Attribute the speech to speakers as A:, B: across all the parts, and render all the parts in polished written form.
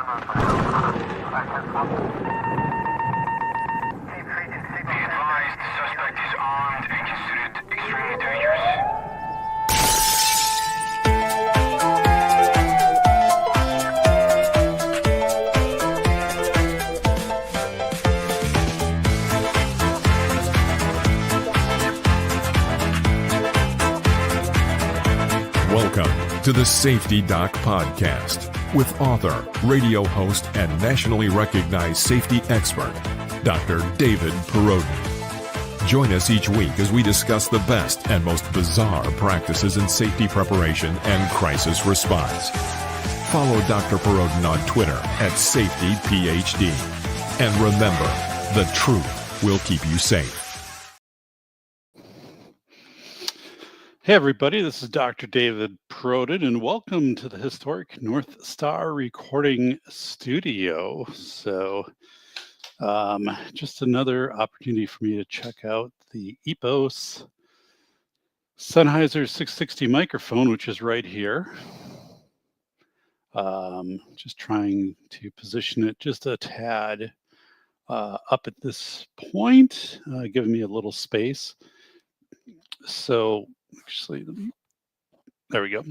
A: advised, suspect is armed and considered extremely dangerous.
B: Welcome to the Safety Doc Podcast with author, radio host, and nationally recognized safety expert, Dr. David Perodin. Join us each week as we discuss the best and most bizarre practices in safety preparation and crisis response. Follow Dr. Perodin on Twitter at SafetyPhD. And remember, the truth will keep you safe.
C: Hey everybody, this is Dr. David Perodin, and welcome to the historic North Star Recording Studio. So, just another opportunity for me to check out the Epos Sennheiser 660 microphone, which is right here. Just trying to position it just a tad up at this point, giving me a little space. So, actually, there we go.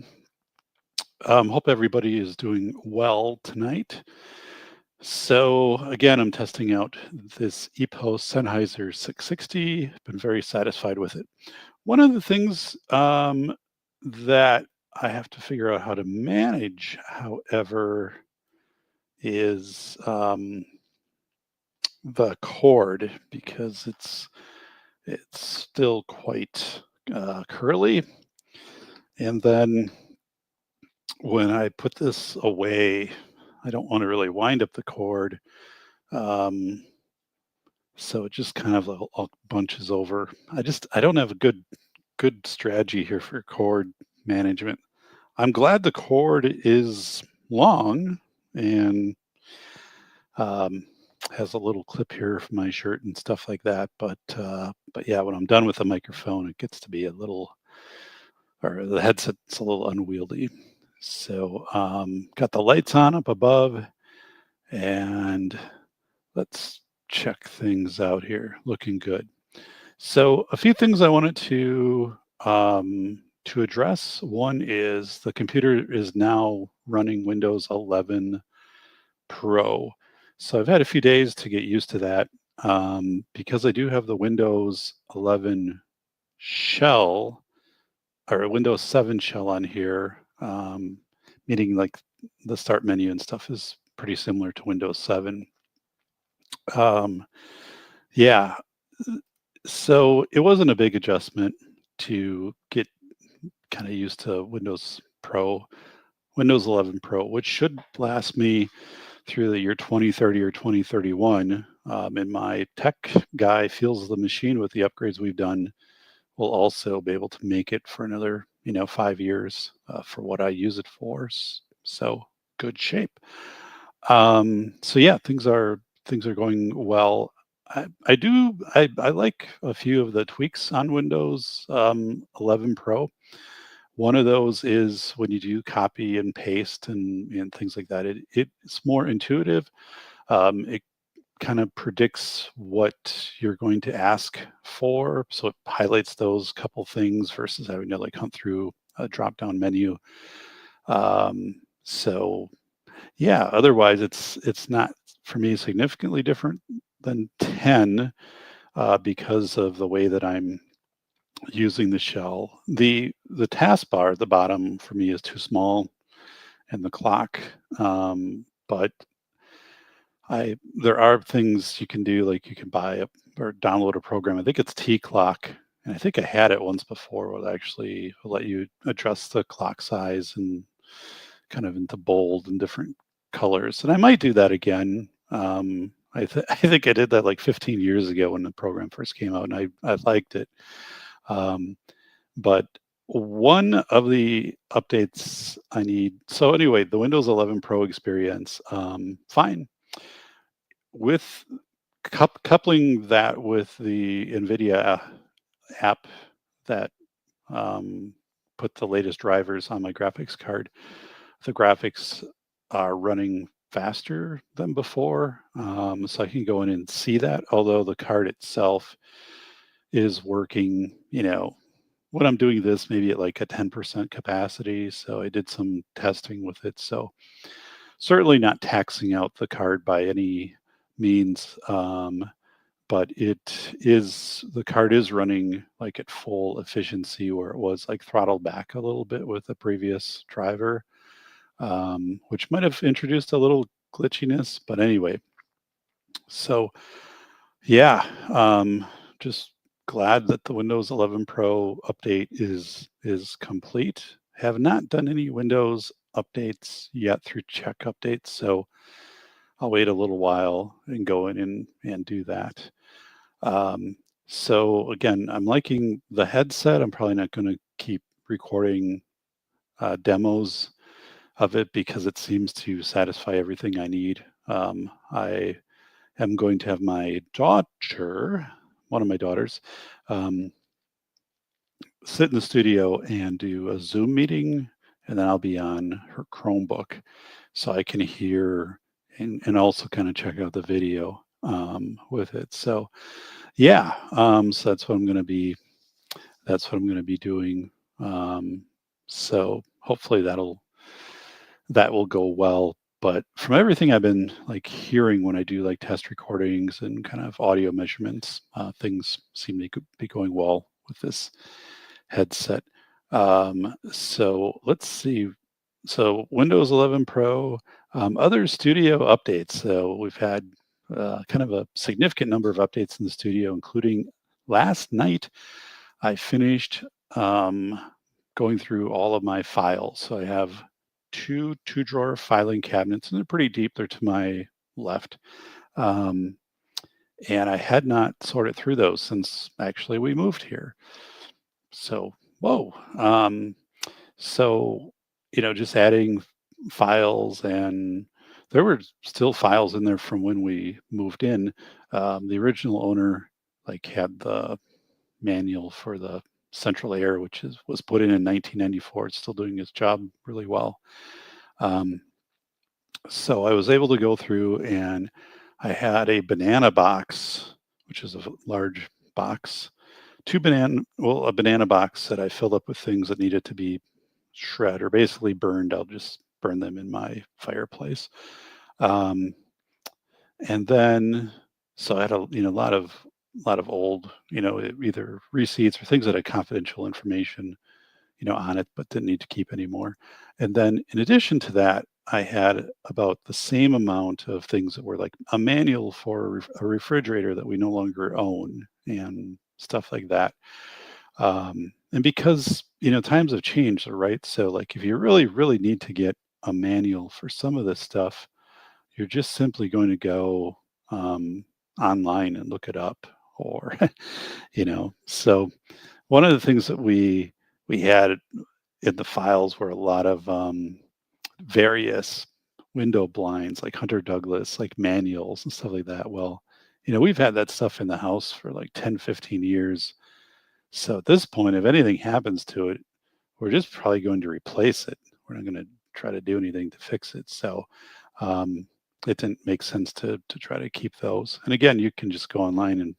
C: Hope everybody is doing well tonight. So again, I'm testing out this Epos Sennheiser 660. Been very satisfied with it. One of the things that I have to figure out how to manage, however, is the cord, because it's still quite curly. And then when I put this away, I don't want to really wind up the cord. So it just kind of all bunches over. I don't have a good strategy here for cord management. I'm glad the cord is long and has a little clip here for my shirt and stuff like that. But yeah, when I'm done with the microphone, it gets to be the headset's a little unwieldy. So got the lights on up above, and let's check things out here. Looking good. So a few things I wanted to address. One is the computer is now running Windows 11 Pro. So I've had a few days to get used to that because I do have the Windows 11 shell or Windows 7 shell on here, meaning like the start menu and stuff is pretty similar to Windows 7. Yeah, so it wasn't a big adjustment to get kind of used to Windows 11 Pro, which should last me through the year 2030 or 2031. And my tech guy feels the machine with the upgrades we've done will also be able to make it for another 5 years for what I use it for. So good shape. So yeah, things are going well. I like a few of the tweaks on Windows 11 Pro. One of those is when you do copy and paste and things like that, it's more intuitive. It kind of predicts what you're going to ask for. So it highlights those couple things versus having to like hunt through a drop-down menu. So yeah, otherwise it's not for me significantly different than 10 because of the way that I'm using the shell. The taskbar at the bottom for me is too small, and the clock. But there are things you can do, like you can buy or download a program. I think it's T-Clock, and I think I had it once before. Where it actually will let you adjust the clock size and kind of into bold and different colors. And I might do that again. I think I did that like 15 years ago when the program first came out, and I liked it. But one of the updates I need. So anyway, the Windows 11 Pro experience, fine. With coupling that with the NVIDIA app that put the latest drivers on my graphics card, the graphics are running faster than before. So I can go in and see that, although the card itself is working, when I'm doing this, maybe at like a 10% capacity. So I did some testing with it. So certainly not taxing out the card by any means. But the card is running like at full efficiency, where it was like throttled back a little bit with the previous driver, which might have introduced a little glitchiness. But anyway, so yeah, just glad that the Windows 11 Pro update is complete. Have not done any Windows updates yet through check updates, so I'll wait a little while and go in and do that. So again, I'm liking the headset. I'm probably not going to keep recording demos of it because it seems to satisfy everything I need. I am going to have my daughter, one of my daughters, um, sit in the studio and do a Zoom meeting, and then I'll be on her Chromebook so I can hear and also kind of check out the video with it. So yeah, so that's what I'm going to be doing. So hopefully that will go well. But from everything I've been like hearing when I do like test recordings and kind of audio measurements, things seem to be going well with this headset. So let's see. So Windows 11 Pro, other studio updates. So we've had kind of a significant number of updates in the studio, including last night. I finished going through all of my files. So I have two drawer filing cabinets, and they're pretty deep. They're to my left. And I had not sorted through those since actually we moved here. So, whoa. So, just adding files, and there were still files in there from when we moved in. The original owner like had the manual for the central air, which was put in 1994. It's still doing its job really well. So I was able to go through, and I had a banana box, which is a large box, a banana box that I filled up with things that needed to be shred or basically burned. I'll just burn them in my fireplace. And then, so I had a lot of old, either receipts or things that had confidential information, on it, but didn't need to keep anymore. And then in addition to that, I had about the same amount of things that were like a manual for a refrigerator that we no longer own and stuff like that. And because, times have changed, right? So like if you really, really need to get a manual for some of this stuff, you're just simply going to go online and look it up, or, so one of the things that we had in the files were a lot of various window blinds, like Hunter Douglas, like manuals and stuff like that. Well, we've had that stuff in the house for like 10, 15 years. So at this point, if anything happens to it, we're just probably going to replace it. We're not going to try to do anything to fix it. So it didn't make sense to try to keep those. And again, you can just go online and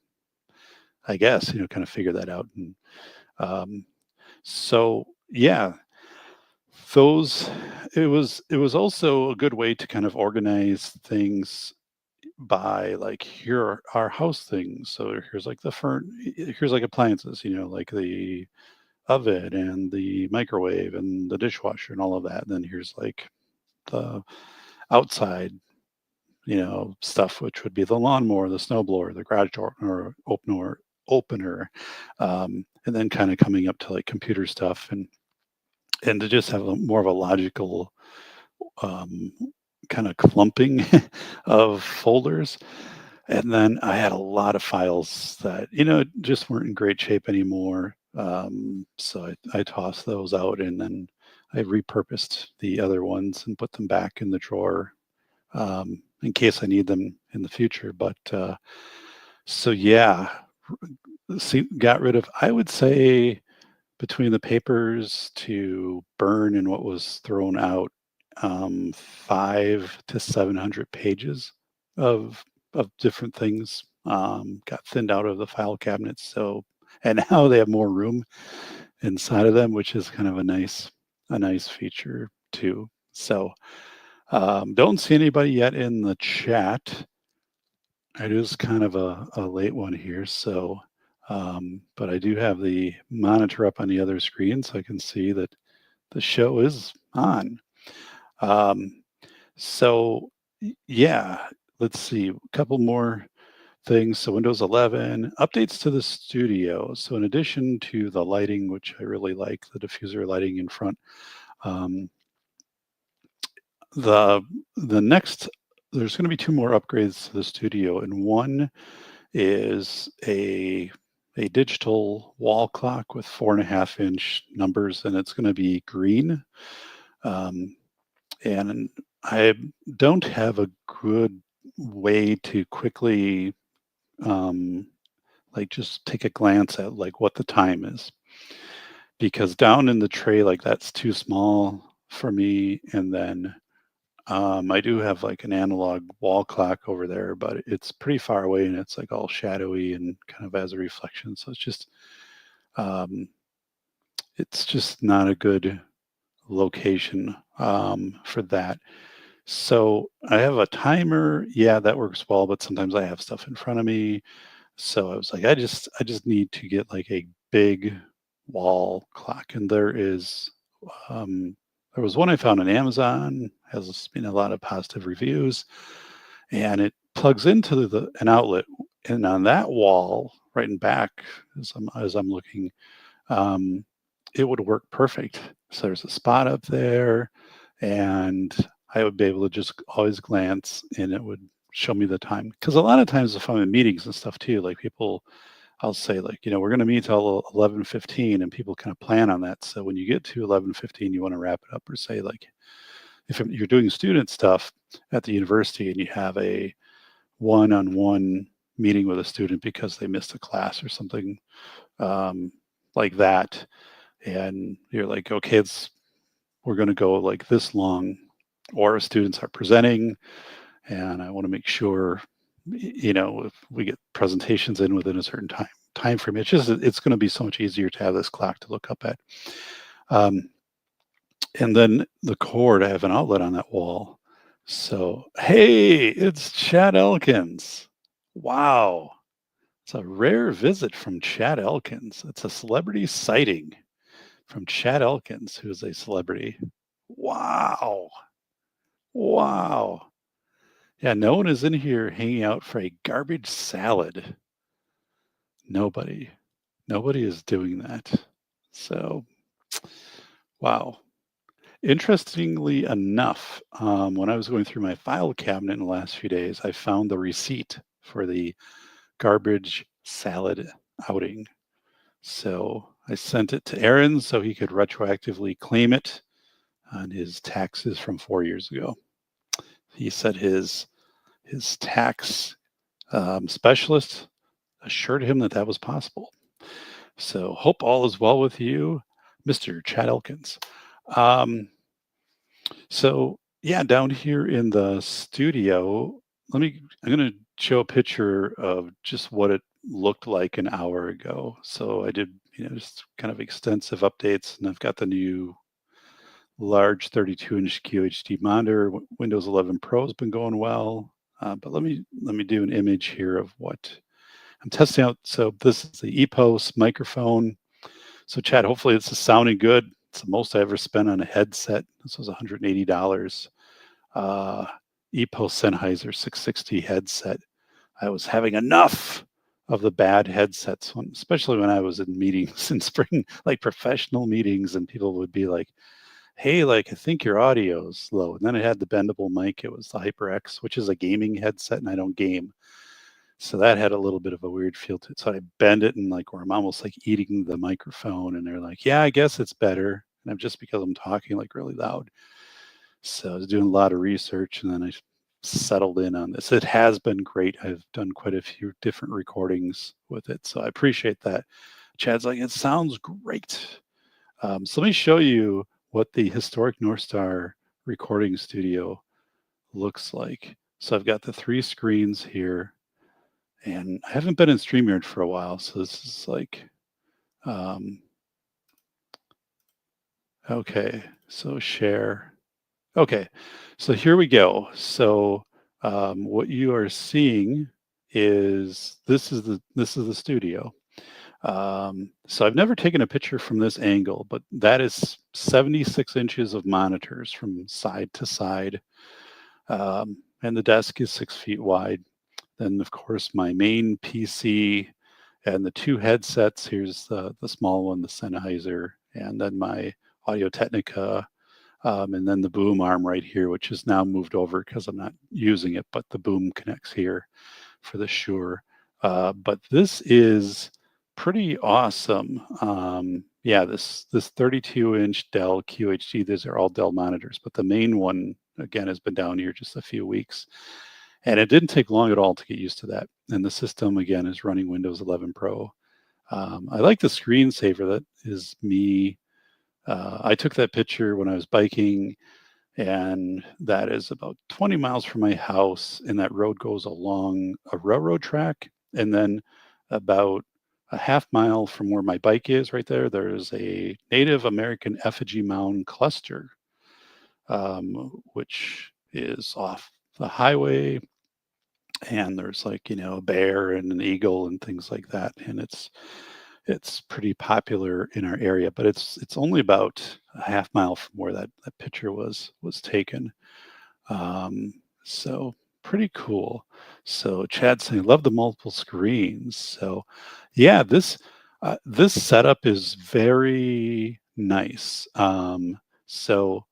C: I guess, kind of figure that out. And so yeah, those it was also a good way to kind of organize things by like, here are our house things. So here's like here's like appliances, like the oven and the microwave and the dishwasher and all of that. And then here's like the outside, stuff, which would be the lawnmower, the snowblower, the garage door or opener, and then kind of coming up to like computer stuff, and to just have more of a logical kind of clumping of folders. And then I had a lot of files that just weren't in great shape anymore. So I tossed those out, and then I repurposed the other ones and put them back in the drawer in case I need them in the future. But so yeah, got rid of, I would say, between the papers to burn and what was thrown out, 500 to 700 pages of different things. Got thinned out of the file cabinets, so and now they have more room inside of them, which is kind of a nice feature too. So don't see anybody yet in the chat. It is kind of a late one here, so but I do have the monitor up on the other screen, so I can see that the show is on. Um, so yeah, let's see a couple more things. So Windows 11 updates to the studio. So in addition to the lighting, which I really like, the diffuser lighting in front, um, the next there's going to be two more upgrades to the studio, and one is a digital wall clock with 4.5-inch numbers, and it's going to be green. Um, and I don't have a good way to quickly like just take a glance at like what the time is, because down in the tray like that's too small for me. And then I do have like an analog wall clock over there, but it's pretty far away and it's like all shadowy and kind of as a reflection. So um, it's just not a good location for that. So I have a timer. Yeah, that works well, but sometimes I have stuff in front of me. So I was like, I just need to get like a big wall clock. And um, there was one I found on Amazon, has been a lot of positive reviews, and it plugs into an outlet. And on that wall, right in back, as I'm looking, um, it would work perfect. So there's a spot up there, and I would be able to just always glance, and it would show me the time. Because a lot of times, if I'm in meetings and stuff too, like people, I'll say like, we're going to meet till 11:15, and people kind of plan on that. So when you get to 11:15, you want to wrap it up, or say like, if you're doing student stuff at the university and you have a one-on-one meeting with a student because they missed a class or something um, like that, and you're like, okay, we're going to go like this long, or students are presenting, and I want to make sure, if we get presentations in within a certain time frame, it's going to be so much easier to have this clock to look up at. And then the cord, I have an outlet on that wall. So, hey, it's Chad Elkins. Wow. It's a rare visit from Chad Elkins. It's a celebrity sighting from Chad Elkins, who is a celebrity. Wow. Wow. Yeah, no one is in here hanging out for a garbage salad. Nobody. Nobody is doing that. So, wow. Interestingly enough, when I was going through my file cabinet in the last few days, I found the receipt for the garbage salad outing. So I sent it to Aaron so he could retroactively claim it on his taxes from 4 years ago. He said his tax specialist assured him that was possible. So hope all is well with you, Mr. Chad Elkins. So yeah, down here in the studio, I'm going to show a picture of just what it looked like an hour ago. So I did, just kind of extensive updates, and I've got the new large 32-inch QHD monitor. Windows 11 Pro has been going well, but let me do an image here of what I'm testing out. So this is the Epos microphone. So Chad, hopefully this is sounding good. It's the most I ever spent on a headset. This was $180. Epos Sennheiser 660 headset. I was having enough of the bad headsets, especially when I was in meetings in spring, like professional meetings, and people would be like, hey, like, I think your audio is low. And then it had the bendable mic. It was the HyperX, which is a gaming headset, and I don't game. So that had a little bit of a weird feel to it. So I bend it and like where I'm almost like eating the microphone, and they're like, yeah, I guess it's better. And I'm just because I'm talking like really loud. So I was doing a lot of research, and then I settled in on this. It has been great. I've done quite a few different recordings with it. So I appreciate that. Chad's like, it sounds great. So let me show you what the historic North Star recording studio looks like. So I've got the 3 screens here, and I haven't been in StreamYard for a while, so this is like, um, okay, so share. Okay, so here we go. So what you are seeing is this is the studio. So I've never taken a picture from this angle, but that is 76 inches of monitors from side to side. And the desk is 6 feet wide. Then, of course, my main PC and the 2 headsets. Here's the small one, the Sennheiser, and then my Audio Technica, and then the boom arm right here, which is now moved over because I'm not using it, but the boom connects here for the Shure. But this is pretty awesome. Yeah, this 32-inch Dell QHD, these are all Dell monitors, but the main one, again, has been down here just a few weeks. And it didn't take long at all to get used to that. And the system, again, is running Windows 11 Pro. I like the screensaver that is me. I took that picture when I was biking, and that is about 20 miles from my house. And that road goes along a railroad track. And then about a half mile from where my bike is, right there, there's a Native American effigy mound cluster, which is off the highway. And there's like, a bear and an eagle and things like that. And it's pretty popular in our area, but it's only about a half mile from where that picture was taken. So pretty cool. So Chad's saying, love the multiple screens. So yeah, this setup is very nice. So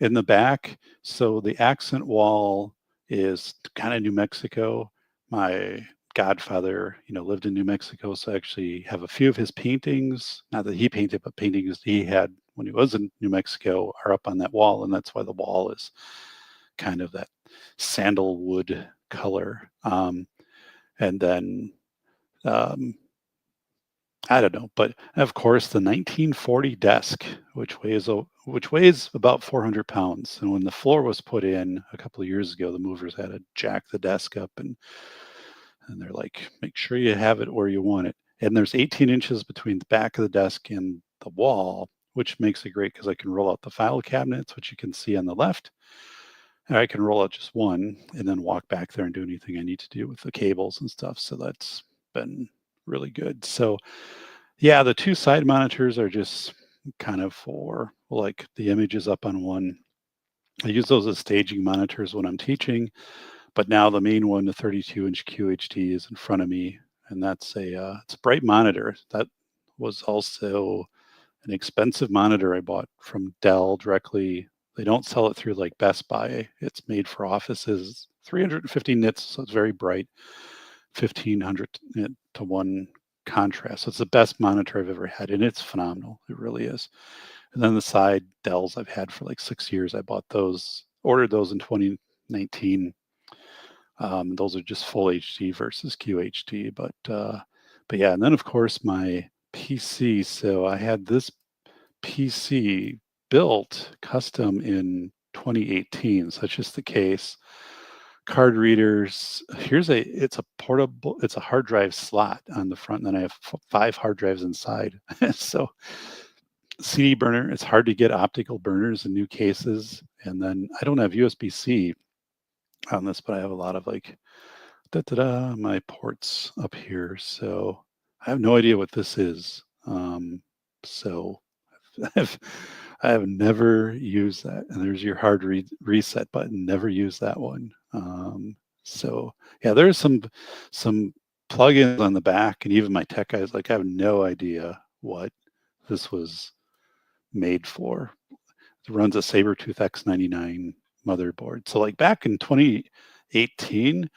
C: in the back, so the accent wall is kind of New Mexico. My godfather, lived in New Mexico, so I actually have a few of his paintings. Not that he painted, but paintings he had when he was in New Mexico are up on that wall, and that's why the wall is kind of that sandalwood color. And then I don't know, but of course the 1940 desk, which weighs about 400 pounds. And when the floor was put in a couple of years ago, the movers had to jack the desk up, and they're like, make sure you have it where you want it. And there's 18 inches between the back of the desk and the wall, which makes it great because I can roll out the file cabinets, which you can see on the left. And I can roll out just one and then walk back there and do anything I need to do with the cables and stuff. So that's been really good. So yeah, the 2 side monitors are just kind of for like the images up on one. I use those as staging monitors when I'm teaching, but now the main one, the 32-inch QHD, is in front of me, and that's it's a bright monitor. That was also an expensive monitor I bought from Dell directly. They don't sell it through like Best Buy. It's made for offices, 350 nits, so it's very bright, 1500 to 1 contrast. So it's the best monitor I've ever had, and it's phenomenal. It really is. And then the side Dells I've had for like 6 years. I bought those, ordered those in 2019. Those are just full HD versus QHD, but yeah. And then of course my PC. So I had this PC built custom in 2018. So that's just the case. Card readers. It's a portable, it's a hard drive slot on the front, and then I have 5 hard drives inside. So CD burner, it's hard to get optical burners in new cases. And then I don't have USB-C on this, but I have a lot of like my ports up here. So I have no idea what this is. So I've I have never used that. And there's your hard reset button. Never use that one. So yeah, there's some plugins on the back, and even my tech guys like, I have no idea what this was made for. It runs a Sabertooth X99 motherboard. So like back in 2018,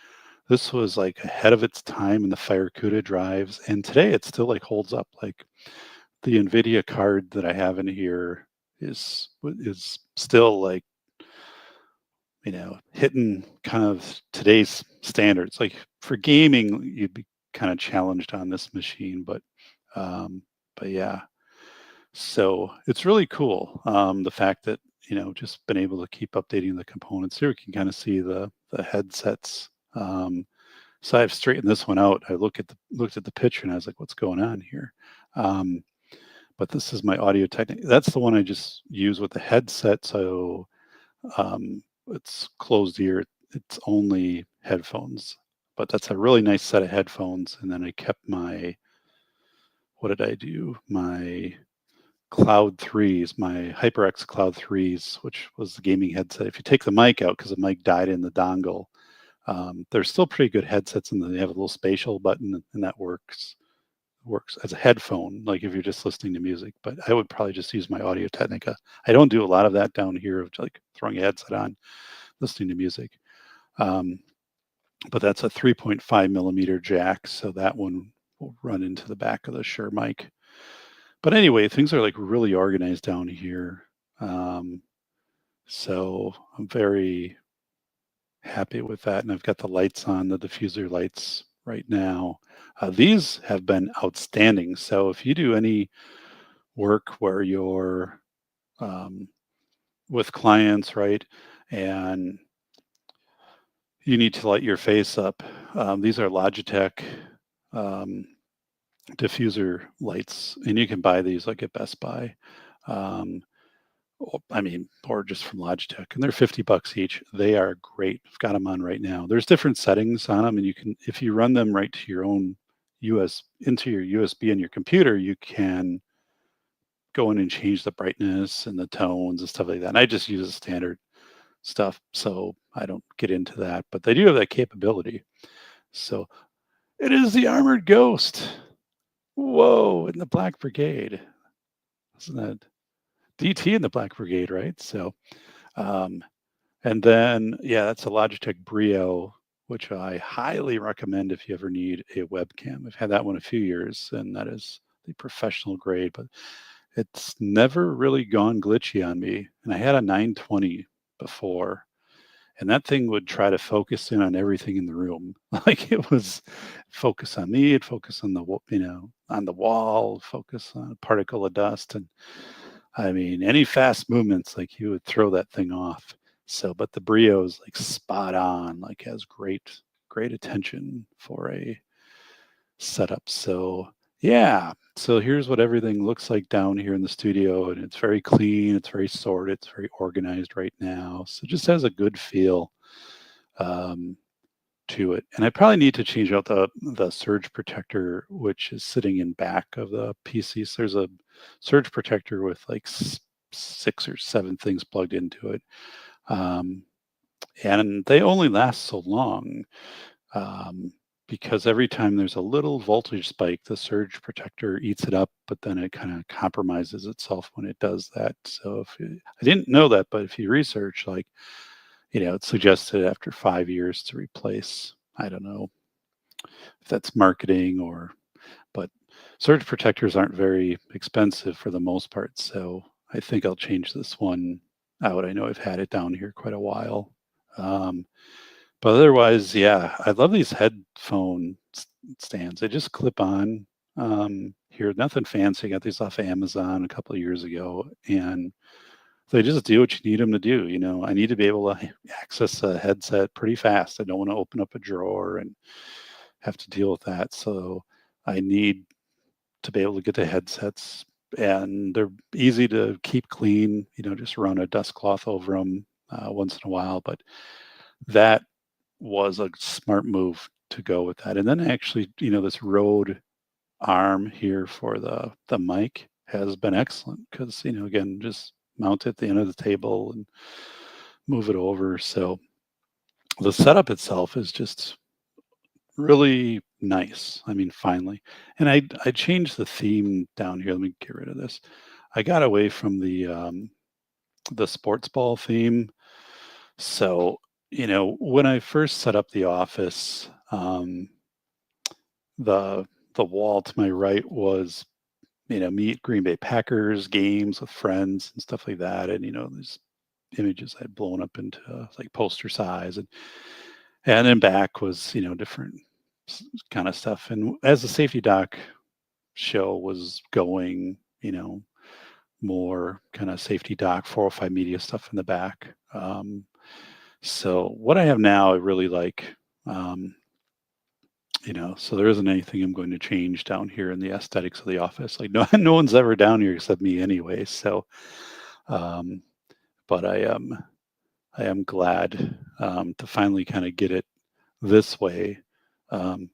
C: this was like ahead of its time in the FireCuda drives, and today it still like holds up. Like the NVIDIA card that I have in here is still like, hitting kind of today's standards. Like for gaming, you'd be kind of challenged on this machine, but yeah. So it's really cool, the fact that just been able to keep updating the components. Here we can kind of see the headsets. So I've straightened this one out. I looked at the picture and I was like, what's going on here? But this is my Audio Technica. That's the one I just use with the headset. So it's closed ear. It's only headphones. But that's a really nice set of headphones. And then I kept what did I do? My Cloud 3s, my HyperX Cloud 3s, which was the gaming headset. If you take the mic out, because the mic died in the dongle, they're still pretty good headsets, and they have a little spatial button, and that works as a headphone, like if you're just listening to music. But I would probably just use my Audio Technica. I don't do a lot of that down here, of like throwing a headset on, listening to music. But that's a 3.5 millimeter jack, so that one will run into the back of the Shure mic. But anyway, things are like really organized down here. So I'm very happy with that. And I've got the lights on, the diffuser lights right now. These have been outstanding. So if you do any work where you're with clients, right, and you need to light your face up, these are Logitech diffuser lights, and you can buy these like at Best Buy. Or just from Logitech, and they're $50 each. They are great. I've got them on right now. There's different settings on them, and you can, if you run them right to your own into your USB in your computer, you can go in and change the brightness and the tones and stuff like that. And I just use the standard stuff, so I don't get into that. But they do have that capability. So it is the Armored Ghost. Whoa, in the Black Brigade. Isn't that DT in the Black Brigade, right? So, and then, yeah, that's a Logitech Brio, which I highly recommend if you ever need a webcam. I've had that one a few years, and that is the professional grade, but it's never really gone glitchy on me. And I had a 920 before, and that thing would try to focus in on everything in the room. Like it was focus on me, it'd focus on on the wall, focus on a particle of dust. And I mean, any fast movements, like you would throw that thing off. So, but the Brio is like spot on, like has great attention for a setup. So yeah, so here's what everything looks like down here in the studio, and it's very clean, it's very sorted, it's very organized right now. So it just has a good feel to it. And I probably need to change out the surge protector, which is sitting in back of the PC. So there's a surge protector with like 6 or 7 things plugged into it. And they only last so long because every time there's a little voltage spike, the surge protector eats it up, but then it kind of compromises itself when it does that. So I didn't know that, but if you research, like, it's suggested after 5 years to replace. I don't know if that's marketing but surge protectors aren't very expensive for the most part. So I think I'll change this one out. I know I've had it down here quite a while. But otherwise, yeah, I love these headphone stands. They just clip on here. Nothing fancy. I got these off of Amazon a couple of years ago, and they just do what you need them to do. I need to be able to access a headset pretty fast. I don't want to open up a drawer and have to deal with that. So I need to be able to get the headsets, and they're easy to keep clean. Just run a dust cloth over them once in a while. But that was a smart move to go with that. And then actually, this Rode arm here for the mic has been excellent because, again, just mount it at the end of the table and move it over. So the setup itself is just really nice. I mean, finally. And I changed the theme down here. Let me get rid of this. I got away from the sports ball theme. So, when I first set up the office, the wall to my right was, me at Green Bay Packers games with friends and stuff like that. And, these images I had blown up into like poster size. And then back was, different kind of stuff. And as the Safety Doc show was going, more kind of safety dock 405 media stuff in the back. So what I have now, I really like. So there isn't anything I'm going to change down here in the aesthetics of the office. Like no one's ever down here except me anyway. So, um, but I am glad to finally kind of get it this way. Um,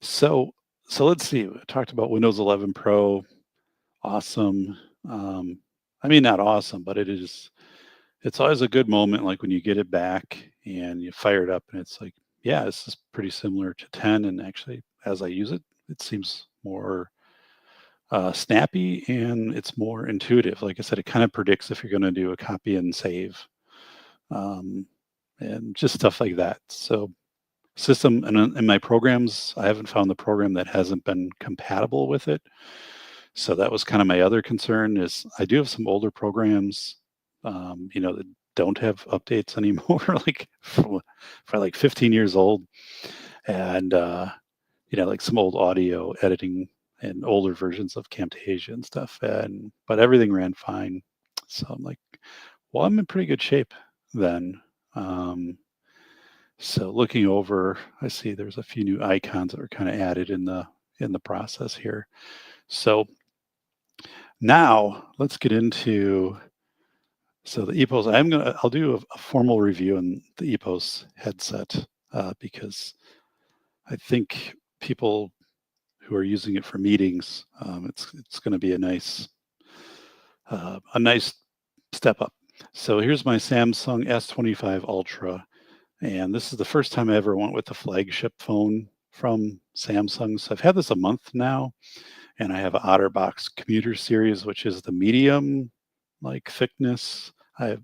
C: so so let's see. We talked about Windows 11 Pro. Awesome. I mean, not awesome, but it's always a good moment, like when you get it back and you fire it up and it's like, yeah, this is pretty similar to 10. And actually, as I use it, it seems more snappy and it's more intuitive. Like I said, it kind of predicts if you're going to do a copy and save, um, and just stuff like that. So system and in my programs, I haven't found the program that hasn't been compatible with it. So that was kind of my other concern is I do have some older programs, that don't have updates anymore, like for like 15 years old, and like some old audio editing and older versions of Camtasia and stuff, but everything ran fine. So I'm like, well, I'm in pretty good shape then. So looking over, I see there's a few new icons that are kind of added in the process here. So now let's get into the Epos. I'll do a formal review on the Epos headset because I think people who are using it for meetings, it's going to be a nice step up. So here's my Samsung S25 Ultra, and this is the first time I ever went with the flagship phone from Samsung. So I've had this a month now, and I have an OtterBox Commuter Series, which is the medium like thickness. I've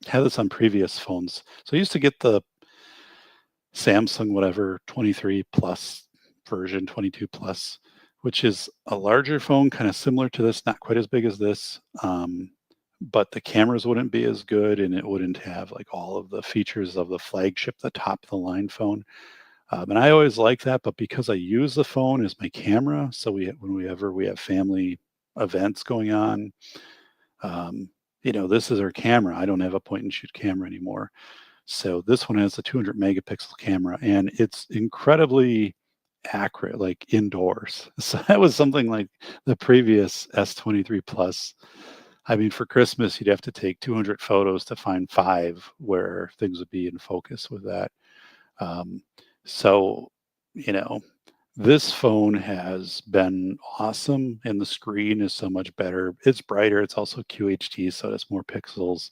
C: had this on previous phones. So I used to get the Samsung whatever 23 plus version, 22 plus, which is a larger phone, kind of similar to this, not quite as big as this. But the cameras wouldn't be as good and it wouldn't have like all of the features of the flagship, the top of the line phone. And I always like that, but because I use the phone as my camera, so whenever we have family events going on, this is our camera. I don't have a point and shoot camera anymore. So this one has a 200 megapixel camera and it's incredibly accurate, like indoors. So that was something like the previous S23 Plus. I mean, for Christmas, you'd have to take 200 photos to find 5 where things would be in focus with that. So, this phone has been awesome, and the screen is so much better. It's brighter. It's also QHD, so it's more pixels.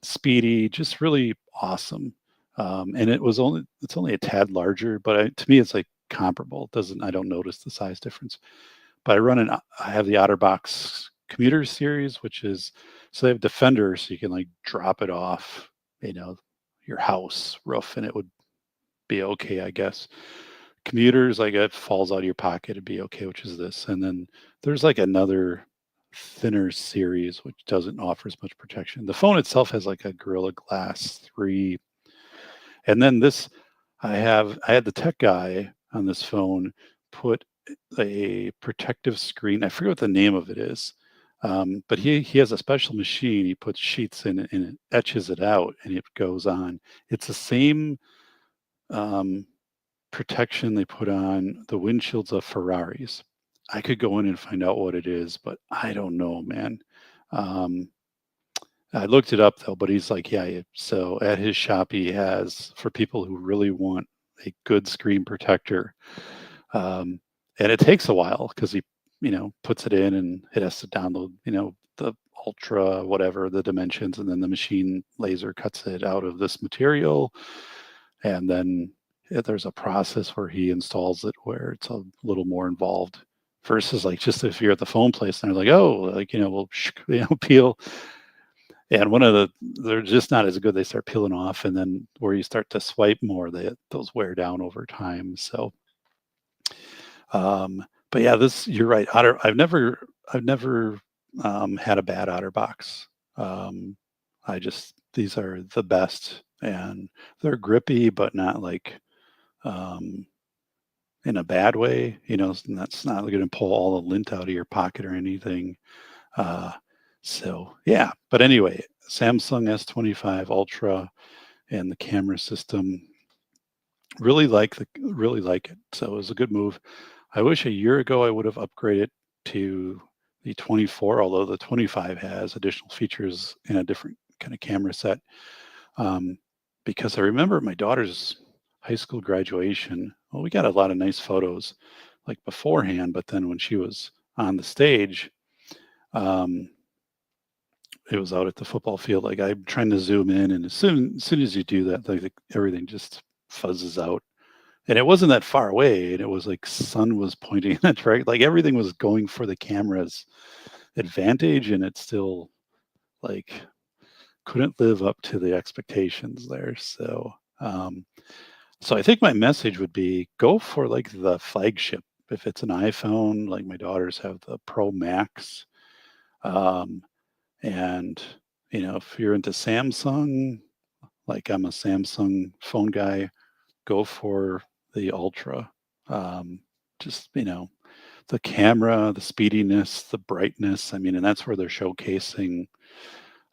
C: Speedy, just really awesome. And it's only a tad larger, but to me, it's like comparable. I don't notice the size difference. But I have the OtterBox Commuter Series, so they have Defender, so you can like drop it off, your house roof, and it would be okay, I guess. Commuters, like it falls out of your pocket, it'd be okay, which is this. And then there's like another thinner series which doesn't offer as much protection. The phone itself has like a Gorilla Glass 3. And then I had the tech guy on this phone put a protective screen. I forget what the name of it is. But he has a special machine. He puts sheets in it and it etches it out and it goes on. It's the same protection they put on the windshields of Ferraris. I could go in and find out what it is, but I don't know, man. I looked it up though, but he's like, yeah. So at his shop, he has for people who really want a good screen protector. And it takes a while because he, puts it in and it has to download, the ultra, whatever the dimensions, and then the machine laser cuts it out of this material. And then there's a process where he installs it where it's a little more involved versus like just if you're at the phone place and they're like, oh, like, we'll peel. And they're just not as good. They start peeling off, and then where you start to swipe more, those wear down over time. So, but yeah, you're right. I've never had a bad OtterBox. These are the best, and they're grippy, but not like in a bad way. And that's not going to pull all the lint out of your pocket or anything. So yeah, but anyway, Samsung S25 Ultra and the camera system really like it. So it was a good move. I wish a year ago I would have upgraded to the 24, although the 25 has additional features in a different kind of camera set. Um, because I remember my daughter's high school graduation. Well, we got a lot of nice photos like beforehand, but then when she was on the stage, um, it was out at the football field. Like I'm trying to zoom in, and as soon as you do that, like everything just fuzzes out. And it wasn't that far away, and it was like sun was pointing in that direction. Like everything was going for the camera's advantage, and it still like couldn't live up to the expectations there. So I think my message would be go for like the flagship. If it's an iPhone, like my daughters have the Pro Max, um, and if you're into Samsung, like I'm a Samsung phone guy, go for the Ultra. Um, just the camera, the speediness, the brightness. I mean, and that's where they're showcasing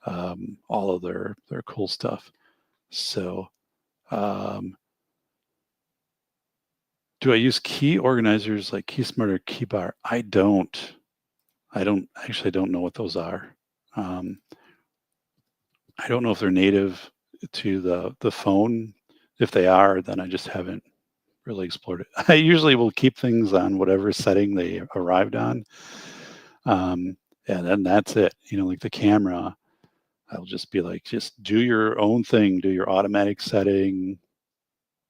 C: all of their cool stuff. So, um, do I use key organizers like KeySmart or KeyBar? I don't. I don't know what those are. Um, I don't know if they're native to the phone. If they are, then I just haven't really explored it. I usually will keep things on whatever setting they arrived on, um, and then that's it. Like the camera, I'll just be like, just do your own thing, do your automatic setting,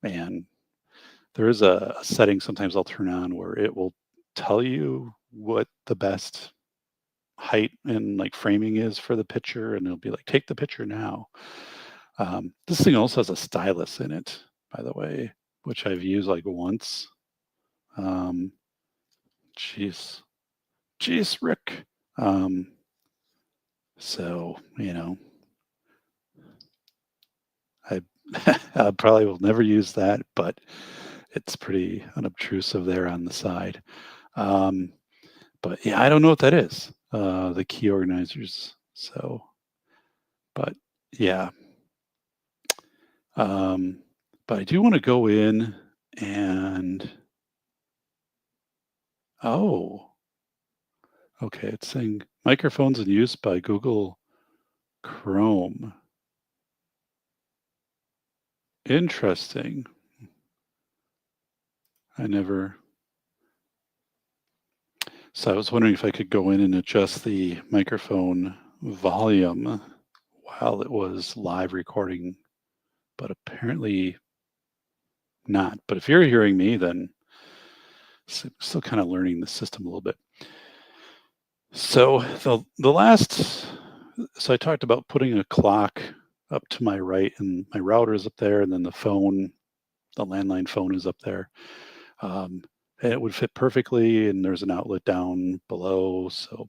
C: and there is a setting sometimes I'll turn on where it will tell you what the best height and like framing is for the picture, and it'll be like, take the picture now. This thing also has a stylus in it, by the way, which I've used like once. Um, jeez, jeez, Rick. Um, so I I probably will never use that, but it's pretty unobtrusive there on the side. Um, but yeah, I don't know what that is. The key organizers. So, but yeah. Um, but I do want to go in and oh, okay. It's saying microphones in use by Google Chrome. Interesting. I never. So I was wondering if I could go in and adjust the microphone volume while it was live recording, but apparently not. But if you're hearing me, then still kind of learning the system a little bit. So the last, so I talked about putting a clock up to my right, and my router is up there, and then the landline phone is up there. And it would fit perfectly, and there's an outlet down below, so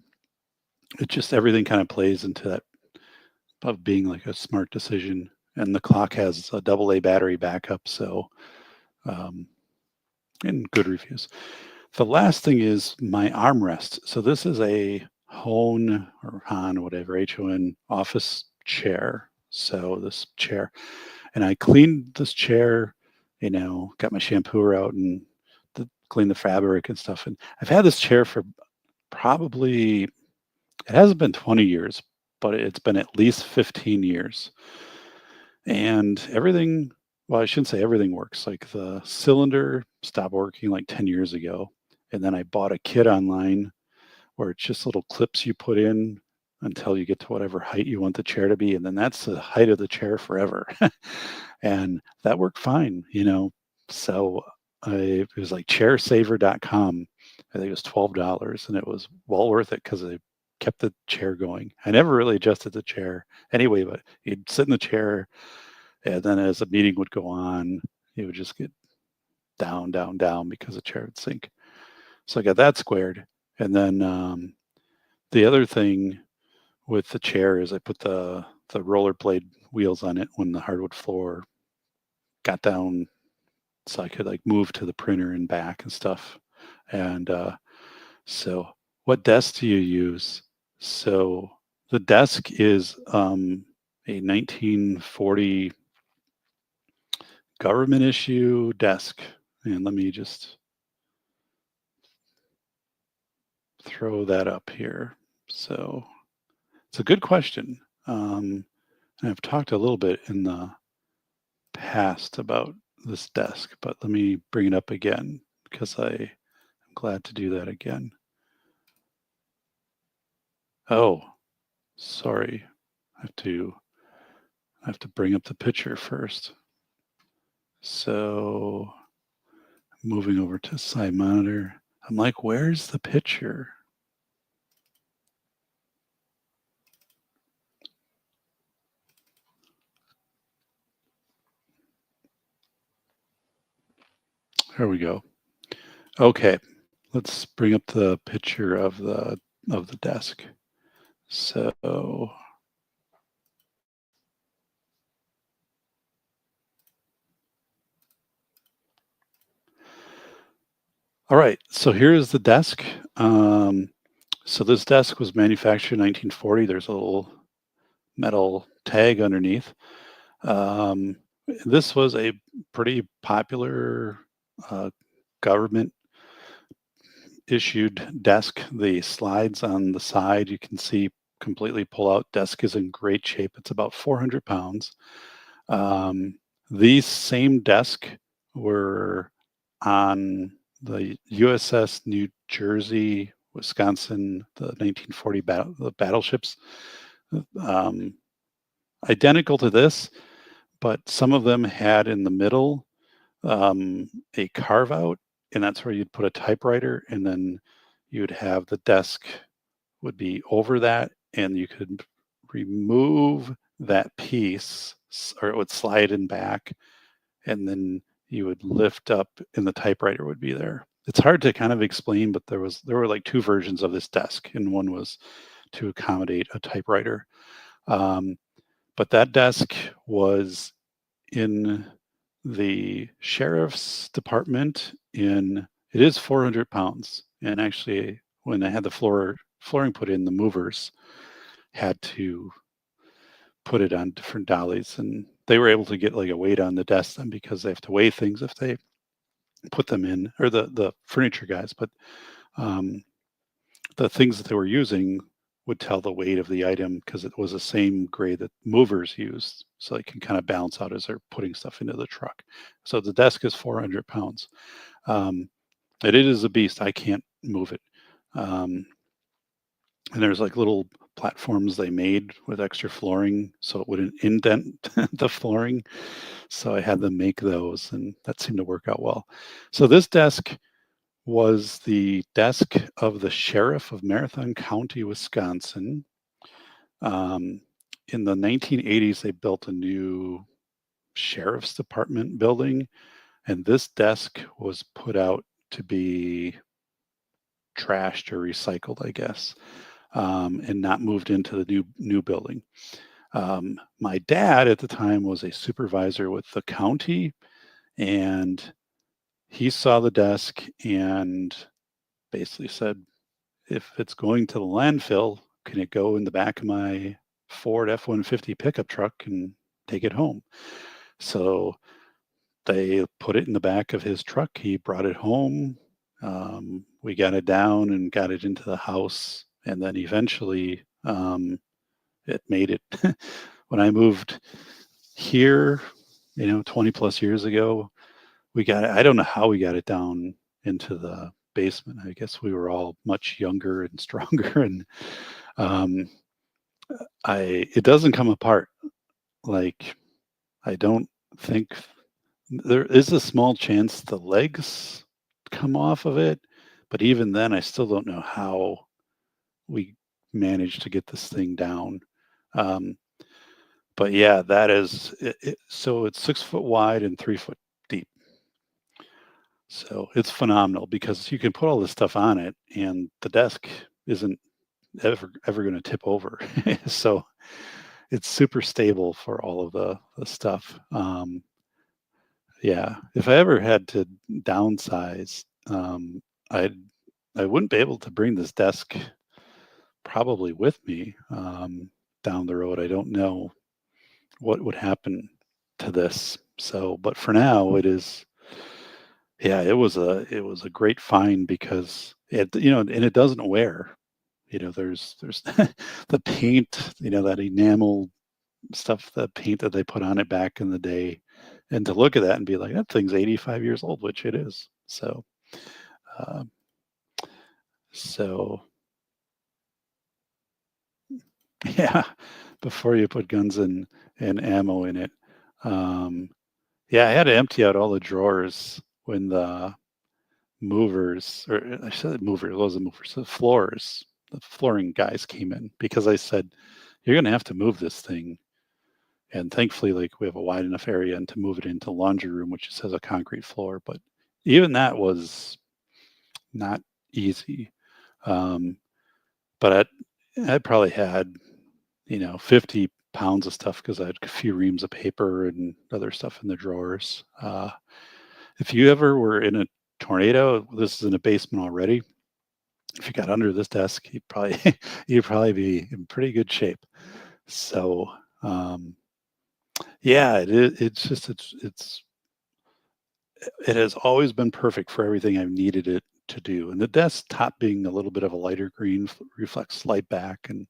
C: it just everything kind of plays into that of being like a smart decision. And the clock has a AA battery backup, so and good reviews. The last thing is my armrest. So this is a Hone or Han, whatever, HON office chair. So this chair, and I cleaned this chair, got my shampooer out and cleaned the fabric and stuff. And I've had this chair for probably, it hasn't been 20 years, but it's been at least 15 years. And everything, well, I shouldn't say everything works. Like the cylinder stopped working like 10 years ago. And then I bought a kit online where it's just little clips you put in until you get to whatever height you want the chair to be. And then that's the height of the chair forever. And that worked fine, So it was like chairsaver.com. I think it was $12 and it was well worth it because I kept the chair going. I never really adjusted the chair anyway, but you'd sit in the chair and then as the meeting would go on, it would just get down, down, down because the chair would sink. So I got that squared. And then the other thing with the chair is I put the rollerblade wheels on it when the hardwood floor got down, so I could like move to the printer and back and stuff. And so, what desk do you use? So the desk is a 1940 government issue desk. And let me just throw that up here. So it's a good question. And I've talked a little bit in the past about this desk, but let me bring it up again because I'm glad to do that again. Oh, sorry. I have to bring up the picture first. So moving over to side monitor. I'm like, where's the picture? There we go. Okay, let's bring up the picture of the desk. So all right, so here's the desk. So this desk was manufactured in 1940. There's a little metal tag underneath. This was a pretty popular government issued desk. The slides on the side you can see completely pull out. Desk is in great shape. It's about 400 pounds. These same desk were on the USS New Jersey, Wisconsin, the 1940 the battleships. Um, Identical to this, but some of them had in the middle a carve out, and that's where you'd put a typewriter, and then you'd have the desk would be over that, and you could remove that piece, or it would slide in back, and then you would lift up, and the typewriter would be there. It's hard to kind of explain, but there were like two versions of this desk, and one was to accommodate a typewriter. But that desk was in the sheriff's department it is 400 pounds. And actually, when I had the flooring put in, the movers had to put it on different dollies, and they were able to get like a weight on the desk then because they have to weigh things if they put them in, or the furniture guys. But um, the things that they were using would tell the weight of the item because it was the same grade that movers used. So they can kind of balance out as they're putting stuff into the truck. So the desk is 400 pounds. It is a beast. I can't move it. And there's like little platforms they made with extra flooring so it wouldn't indent the flooring. So I had them make those, and that seemed to work out well. So this desk was the desk of the sheriff of Marathon County, Wisconsin. In the 1980s, they built a new sheriff's department building, and this desk was put out to be trashed or recycled, I guess, and not moved into the new building. My dad at the time was a supervisor with the county, and he saw the desk and basically said, if it's going to the landfill, can it go in the back of my Ford F-150 pickup truck and take it home? So they put it in the back of his truck. He brought it home. We got it down and got it into the house. And then eventually it made it. When I moved here, 20 plus years ago, we got it. I don't know how we got it down into the basement. I guess we were all much younger and stronger, and it doesn't come apart. Like, I don't think there is a small chance the legs come off of it, but even then, I still don't know how we managed to get this thing down. But yeah, that is it. So it's 6 foot wide and 3 foot deep. So it's phenomenal because you can put all this stuff on it, and the desk isn't ever going to tip over. So it's super stable for all of the stuff. Yeah, if I ever had to downsize, I wouldn't be able to bring this desk probably with me down the road. I don't know what would happen to this. So, but for now, it is. Yeah, it was a great find because and it doesn't wear. There's the paint, that enamel stuff, the paint that they put on it back in the day, and to look at that and be like, that thing's 85 years old, which it is. Uh, so yeah, before you put guns and ammo in it. Um, yeah, I had to empty out all the drawers when the movers, or I said movers, it wasn't movers, the flooring guys came in because I said, you're going to have to move this thing. And thankfully, like we have a wide enough area and to move it into laundry room, which just has a concrete floor. But even that was not easy. Um, but I probably had, 50 pounds of stuff because I had a few reams of paper and other stuff in the drawers. If you ever were in a tornado, this is in a basement already. If you got under this desk, you'd probably you'd probably be in pretty good shape. So yeah, it has always been perfect for everything I've needed it to do. And the desktop being a little bit of a lighter green reflects light back and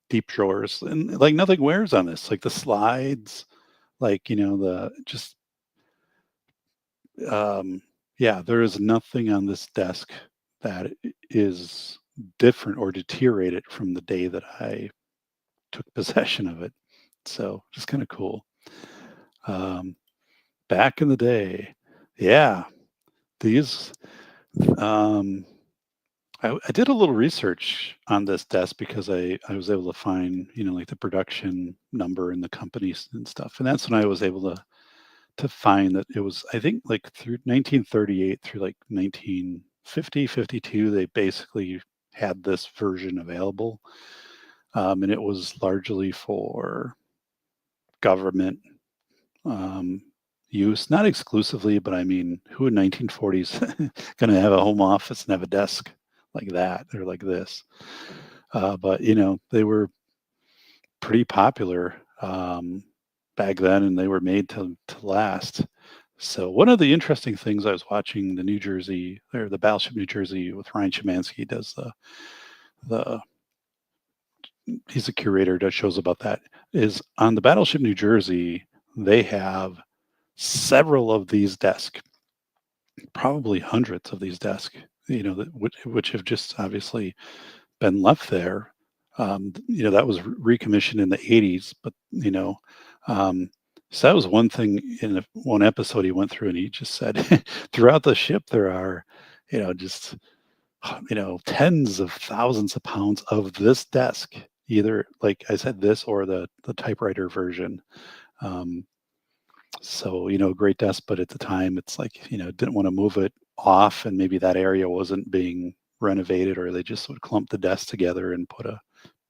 C: deep drawers, and like nothing wears on this. Like the slides, like the just yeah, there is nothing on this desk that is different or deteriorated from the day that I took possession of it. So just kind of cool. Um, Back in the day, yeah, these. Um, I did a little research on this desk because I was able to find like the production number and the companies and stuff, and that's when I was able to find that it was, I think, like through 1938 through like 1950, 52, they basically had this version available. And it was largely for government um, use, not exclusively, but I mean, who in 1940s going to have a home office and have a desk like that or like this? But they were pretty popular back then, and they were made to last. So one of the interesting things, I was watching the New Jersey, or the Battleship New Jersey with Ryan Shemansky, does the he's a curator, does shows about that, is on the Battleship New Jersey, they have several of these desks, probably hundreds of these desks, which have just obviously been left there. That was recommissioned in the 80s, but um, so that was one thing. In one episode, he went through and he just said, throughout the ship there are, just tens of thousands of pounds of this desk, either like I said, this or the typewriter version. Um, so great desk, but at the time it's like didn't want to move it off, and maybe that area wasn't being renovated, or they just would clump the desks together and put a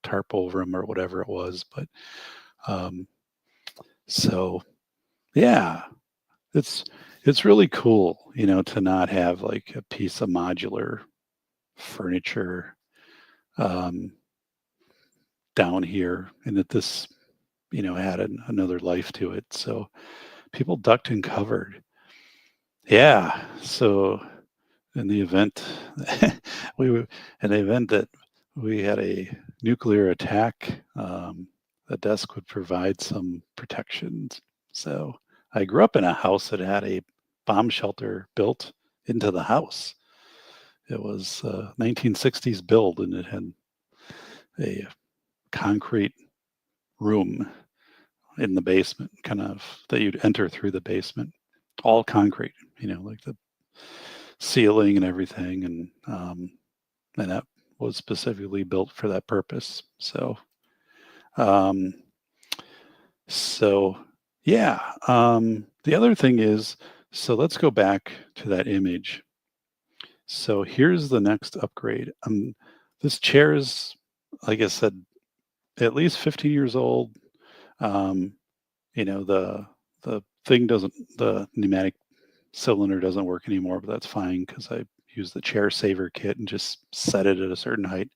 C: tarp over them or whatever it was. But um, so yeah, it's it's really cool, to not have like a piece of modular furniture um, down here, and that this had another life to it. So people ducked and covered. Yeah. So in the event we were in the event that we had a nuclear attack, the desk would provide some protections. So I grew up in a house that had a bomb shelter built into the house. It was 1960s build, and it had a concrete room in the basement, kind of, that you'd enter through the basement, all concrete, like the ceiling and everything, and that was specifically built for that purpose. Um, so yeah. The other thing is, so let's go back to that image. So here's the next upgrade. This chair is, like I said, at least 15 years old. Um, the thing doesn't, the pneumatic cylinder doesn't work anymore, but that's fine because I use the chair saver kit and just set it at a certain height.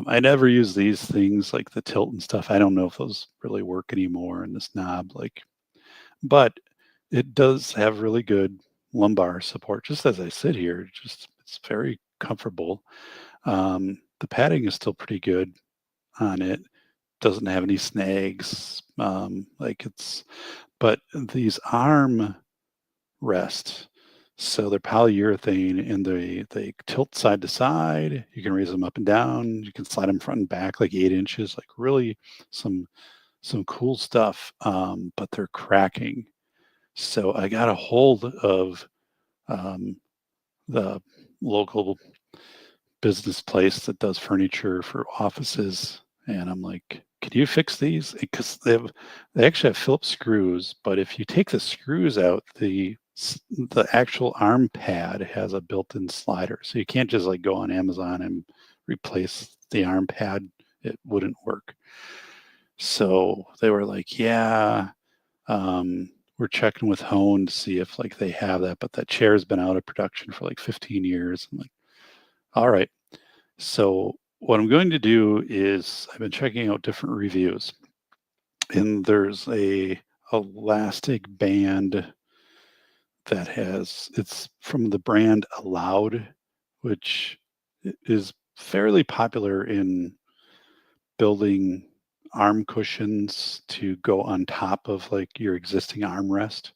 C: I never use these things like the tilt and stuff. I don't know if those really work anymore in this knob, like, but it does have really good lumbar support. Just as I sit here, just it's very comfortable. The padding is still pretty good on it. Doesn't have any snags. Like it's, but these arm rests. So they're polyurethane and they tilt side to side. You can raise them up and down. You can slide them front and back like 8 inches. Like really some some cool stuff. But they're cracking. So I got a hold of um, the local business place that does furniture for offices, and I'm like, "Can you fix these?" Because they actually have Phillips screws, but if you take the screws out, the actual arm pad has a built-in slider, so you can't just like go on Amazon and replace the arm pad. It wouldn't work. So they were like, "Yeah, we're checking with Hone to see if like they have that, but that chair's been out of production for like 15 years." I'm like, "All right." So what I'm going to do is I've been checking out different reviews, and there's a elastic band that has it's from the brand Allowed, which is fairly popular in building arm cushions to go on top of like your existing armrest.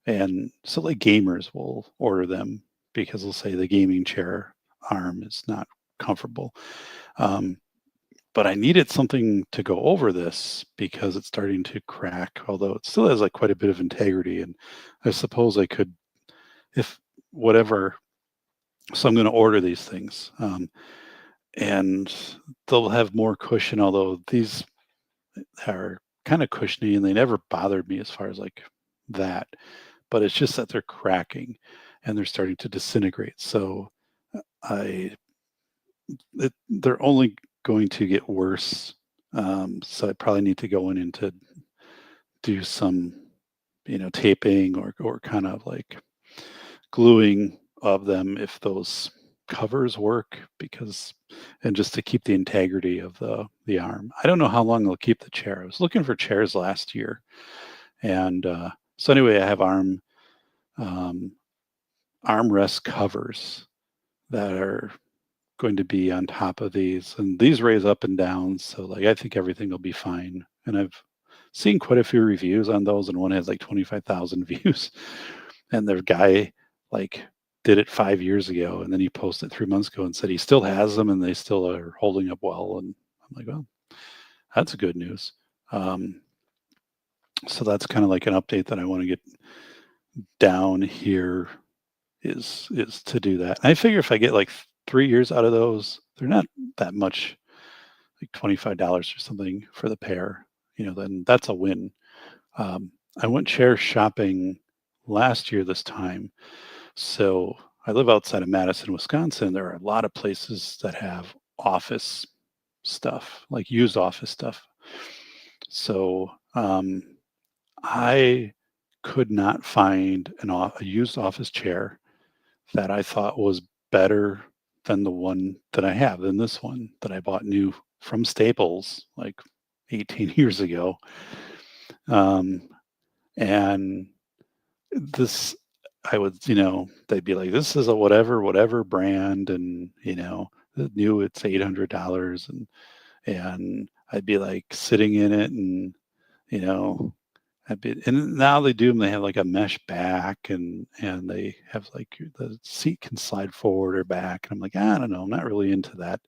C: And so like gamers will order them because they'll say the gaming chair arm is not comfortable. Um, but I needed something to go over this because it's starting to crack, although it still has like quite a bit of integrity. And I suppose I could, if whatever. So I'm going to order these things, and they'll have more cushion. Although these are kind of cushiony, and they never bothered me as far as like that. But it's just that they're cracking, and they're starting to disintegrate. So I they're only going to get worse. So I probably need to go in and to do some, taping or kind of like gluing of them if those covers work because and just to keep the integrity of the arm. I don't know how long they'll keep the chair. I was looking for chairs last year, and so anyway, I have um, armrest covers that are going to be on top of these, and these raise up and down, so like I think everything will be fine. And I've seen quite a few reviews on those, and one has like 25,000 views. And the guy like did it 5 years ago, and then he posted 3 months ago and said he still has them and they still are holding up well. And I'm like, well, that's good news. Um, so that's kind of like an update that I want to get down here is to do that. And I figure if I get like 3 years out of those, they're not that much, like $25 or something for the pair, then that's a win. I went chair shopping last year this time. So I live outside of Madison, Wisconsin. There are a lot of places that have office stuff, like used office stuff. So I could not find a used office chair that I thought was better than the one that I have, than this one that I bought new from Staples like 18 years ago. Um, and this, I would, they'd be like, this is a whatever brand. And, the new it's $800. And I'd be like sitting in it and, you know, and now they do them. They have like a mesh back, and they have like the seat can slide forward or back. And I'm like, I don't know, I'm not really into that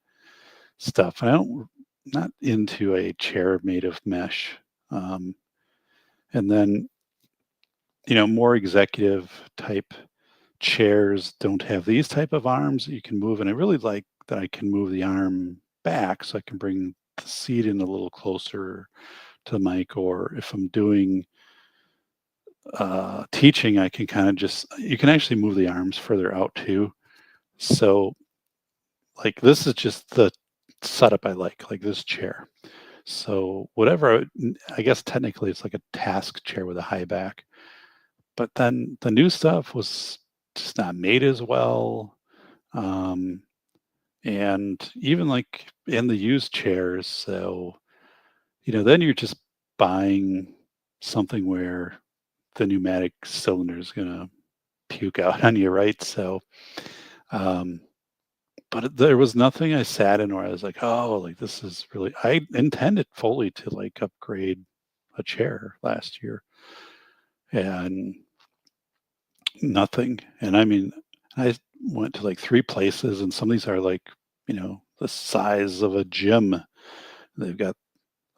C: stuff. Not into a chair made of mesh. And then more executive type chairs don't have these type of arms that you can move. And I really like that I can move the arm back so I can bring the seat in a little closer to the mic, or if I'm doing teaching, I can kind of you can actually move the arms further out too. So like this is just the setup I like this chair. So whatever, I guess technically it's like a task chair with a high back, but then the new stuff was just not made as well. Um, and even like in the used chairs. So, then you're just buying something where the pneumatic cylinder is going to puke out on you, right? So, um, but there was nothing I sat in where I was like, oh, like this is really, I intended fully to like upgrade a chair last year and nothing. And I mean, I went to like three places, and some of these are like, the size of a gym. They've got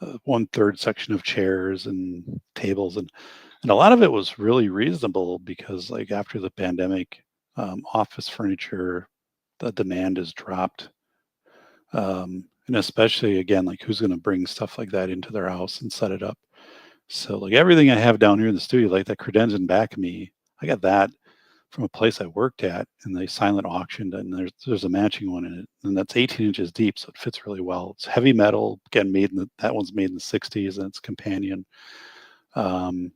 C: a one third section of chairs and tables, and a lot of it was really reasonable because like after the pandemic, office furniture, the demand has dropped. And especially again, like who's going to bring stuff like that into their house and set it up? So like everything I have down here in the studio, like that credenza in back of me, I got that from a place I worked at, and they silent auctioned it, and there's a matching one in it, and that's 18 inches deep, so it fits really well. It's heavy metal, again, that one's made in the 60s, and it's companion. Um,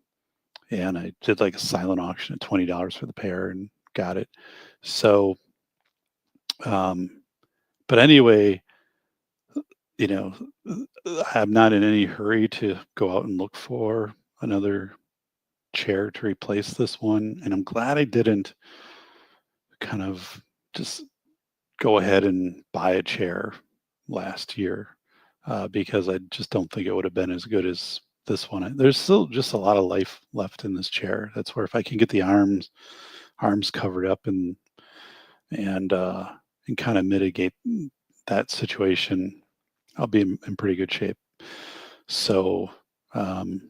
C: and I did like a silent auction at $20 for the pair and got it. So, um, but anyway, you know, I'm not in any hurry to go out and look for another chair to replace this one, and I'm glad I didn't kind of just go ahead and buy a chair last year, because I just don't think it would have been as good as this one. There's still just a lot of life left in this chair. That's where if I can get the arms covered up and kind of mitigate that situation, I'll be in pretty good shape. So, um,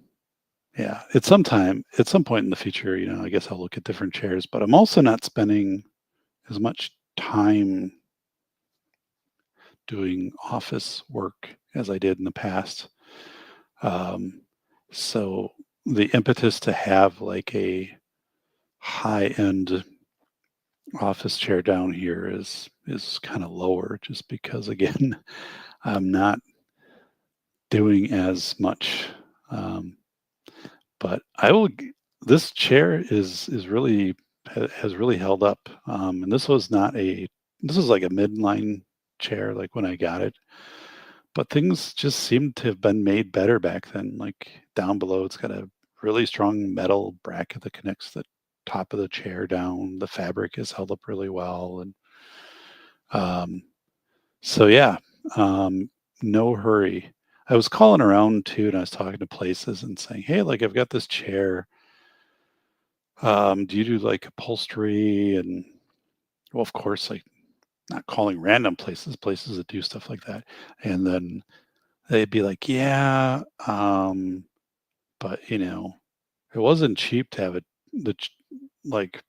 C: yeah, at some point in the future, I guess I'll look at different chairs, but I'm also not spending as much time doing office work as I did in the past. Um, so the impetus to have like a high end office chair down here is kind of lower, just because again, I'm not doing as much. Um, but this chair is really has really held up. And this was like a midline chair, like when I got it, but things just seem to have been made better back then. Like down below, it's got a really strong metal bracket that connects the top of the chair down. The fabric is held up really well, and um, so yeah, um, no hurry. I was calling around too, and I was talking to places and saying, "Hey, like I've got this chair. Do you do like upholstery?" And well, of course, like not calling random places that do stuff like that. And then they'd be like, "Yeah, but it wasn't cheap to have it. The ch- like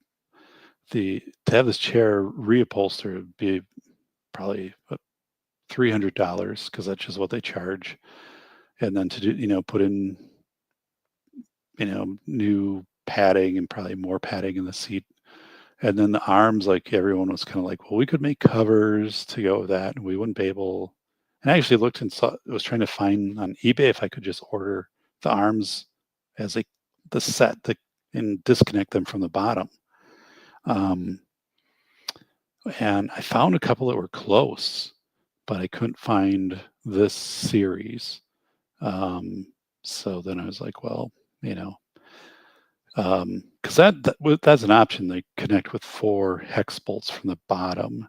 C: the to have this chair reupholstered would be probably $300 because that's just what they charge, and then to do put in new padding and probably more padding in the seat, and then the arms. Like everyone was kind of like, well, we could make covers to go with that, and we wouldn't be able. And I actually looked and saw. I was trying to find on eBay if I could just order the arms as like the set and disconnect them from the bottom. Um, and I found a couple that were close, but I couldn't find this series. Um, so then I was like, well, you know, because that's an option. They connect with 4 hex bolts from the bottom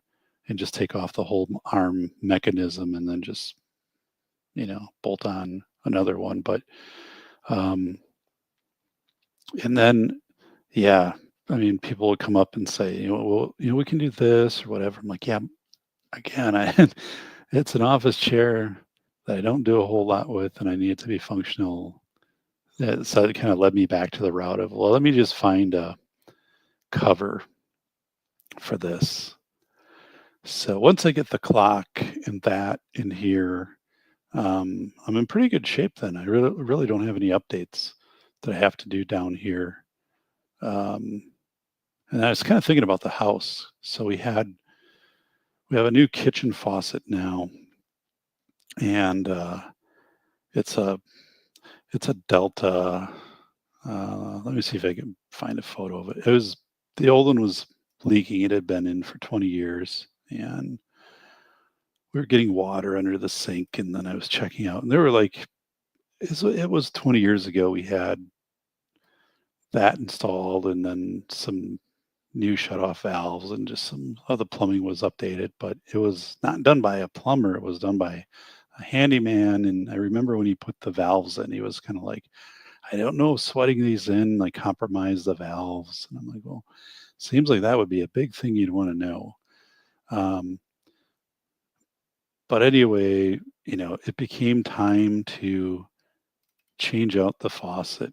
C: and just take off the whole arm mechanism and then just bolt on another one. But um, and then yeah, I mean, people would come up and say, well, we can do this or whatever. I'm like, yeah, again, it's an office chair that I don't do a whole lot with, and I need it to be functional. So it kind of led me back to the route of, well, let me just find a cover for this. So once I get the clock and that in here, I'm in pretty good shape then. I really don't have any updates that I have to do down here. And I was kind of thinking about the house. So we have a new kitchen faucet now, and it's a Delta. Let me see if I can find a photo of it. The old one was leaking. It had been in for 20 years, and we were getting water under the sink, and then I was checking out, and they were like, it was 20 years ago we had that installed, and then some new shut-off valves, and just some other plumbing was updated, but it was not done by a plumber, it was done by a handyman. And I remember when he put the valves in, he was kind of like, I don't know if sweating these in like compromise the valves. And I'm like, well, seems like that would be a big thing you'd want to know. Um, but anyway, it became time to change out the faucet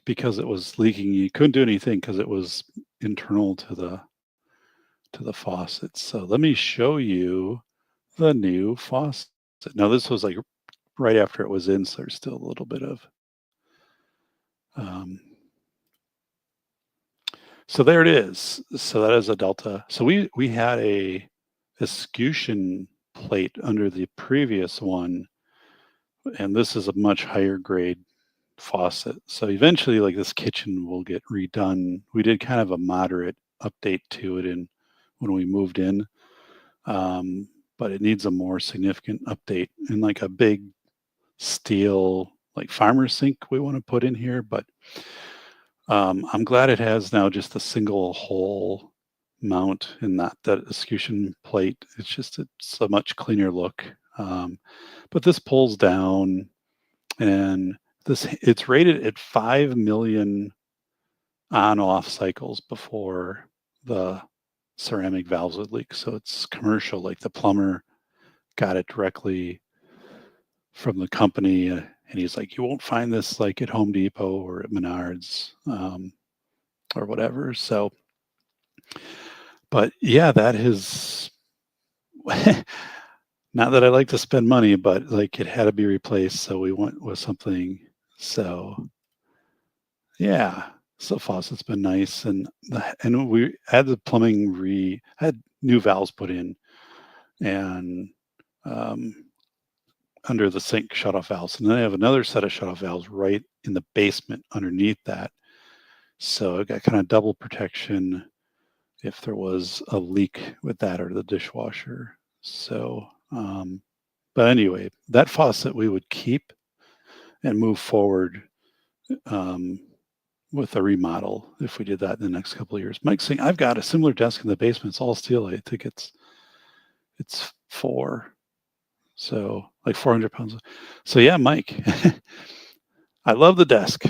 C: because it was leaking. You couldn't do anything because it was internal to the faucet. So let me show you the new faucet. Now this was like right after it was in, so there's still a little bit of. Um, so there it is. So that is a Delta. So we had a escutcheon plate under the previous one, and this is a much higher grade faucet. So eventually, like, this kitchen will get redone. We did kind of a moderate update to it when we moved in, but it needs a more significant update, and like a big steel like farmer sink we want to put in here. But I'm glad it has now just a single hole mount and not that escutcheon plate. It's a much cleaner look. But this pulls down, and it's rated at 5 million on-off cycles before the ceramic valves would leak. So it's commercial, like the plumber got it directly from the company, and he's like, you won't find this like at Home Depot or at Menards, or whatever. So, but yeah, that is not that I like to spend money, but like it had to be replaced, so we went with something. So yeah, so faucet's been nice, and we had the plumbing had new valves put in, and under the sink shutoff valves, and then I have another set of shutoff valves right in the basement underneath that. So I got kind of double protection if there was a leak with that or the dishwasher. So, but anyway, that faucet we would keep and move forward, with a remodel if we did that in the next couple of years. Mike's saying, I've got a similar desk in the basement. It's all steel. I think it's so like 400 pounds. So yeah, Mike, I love the desk.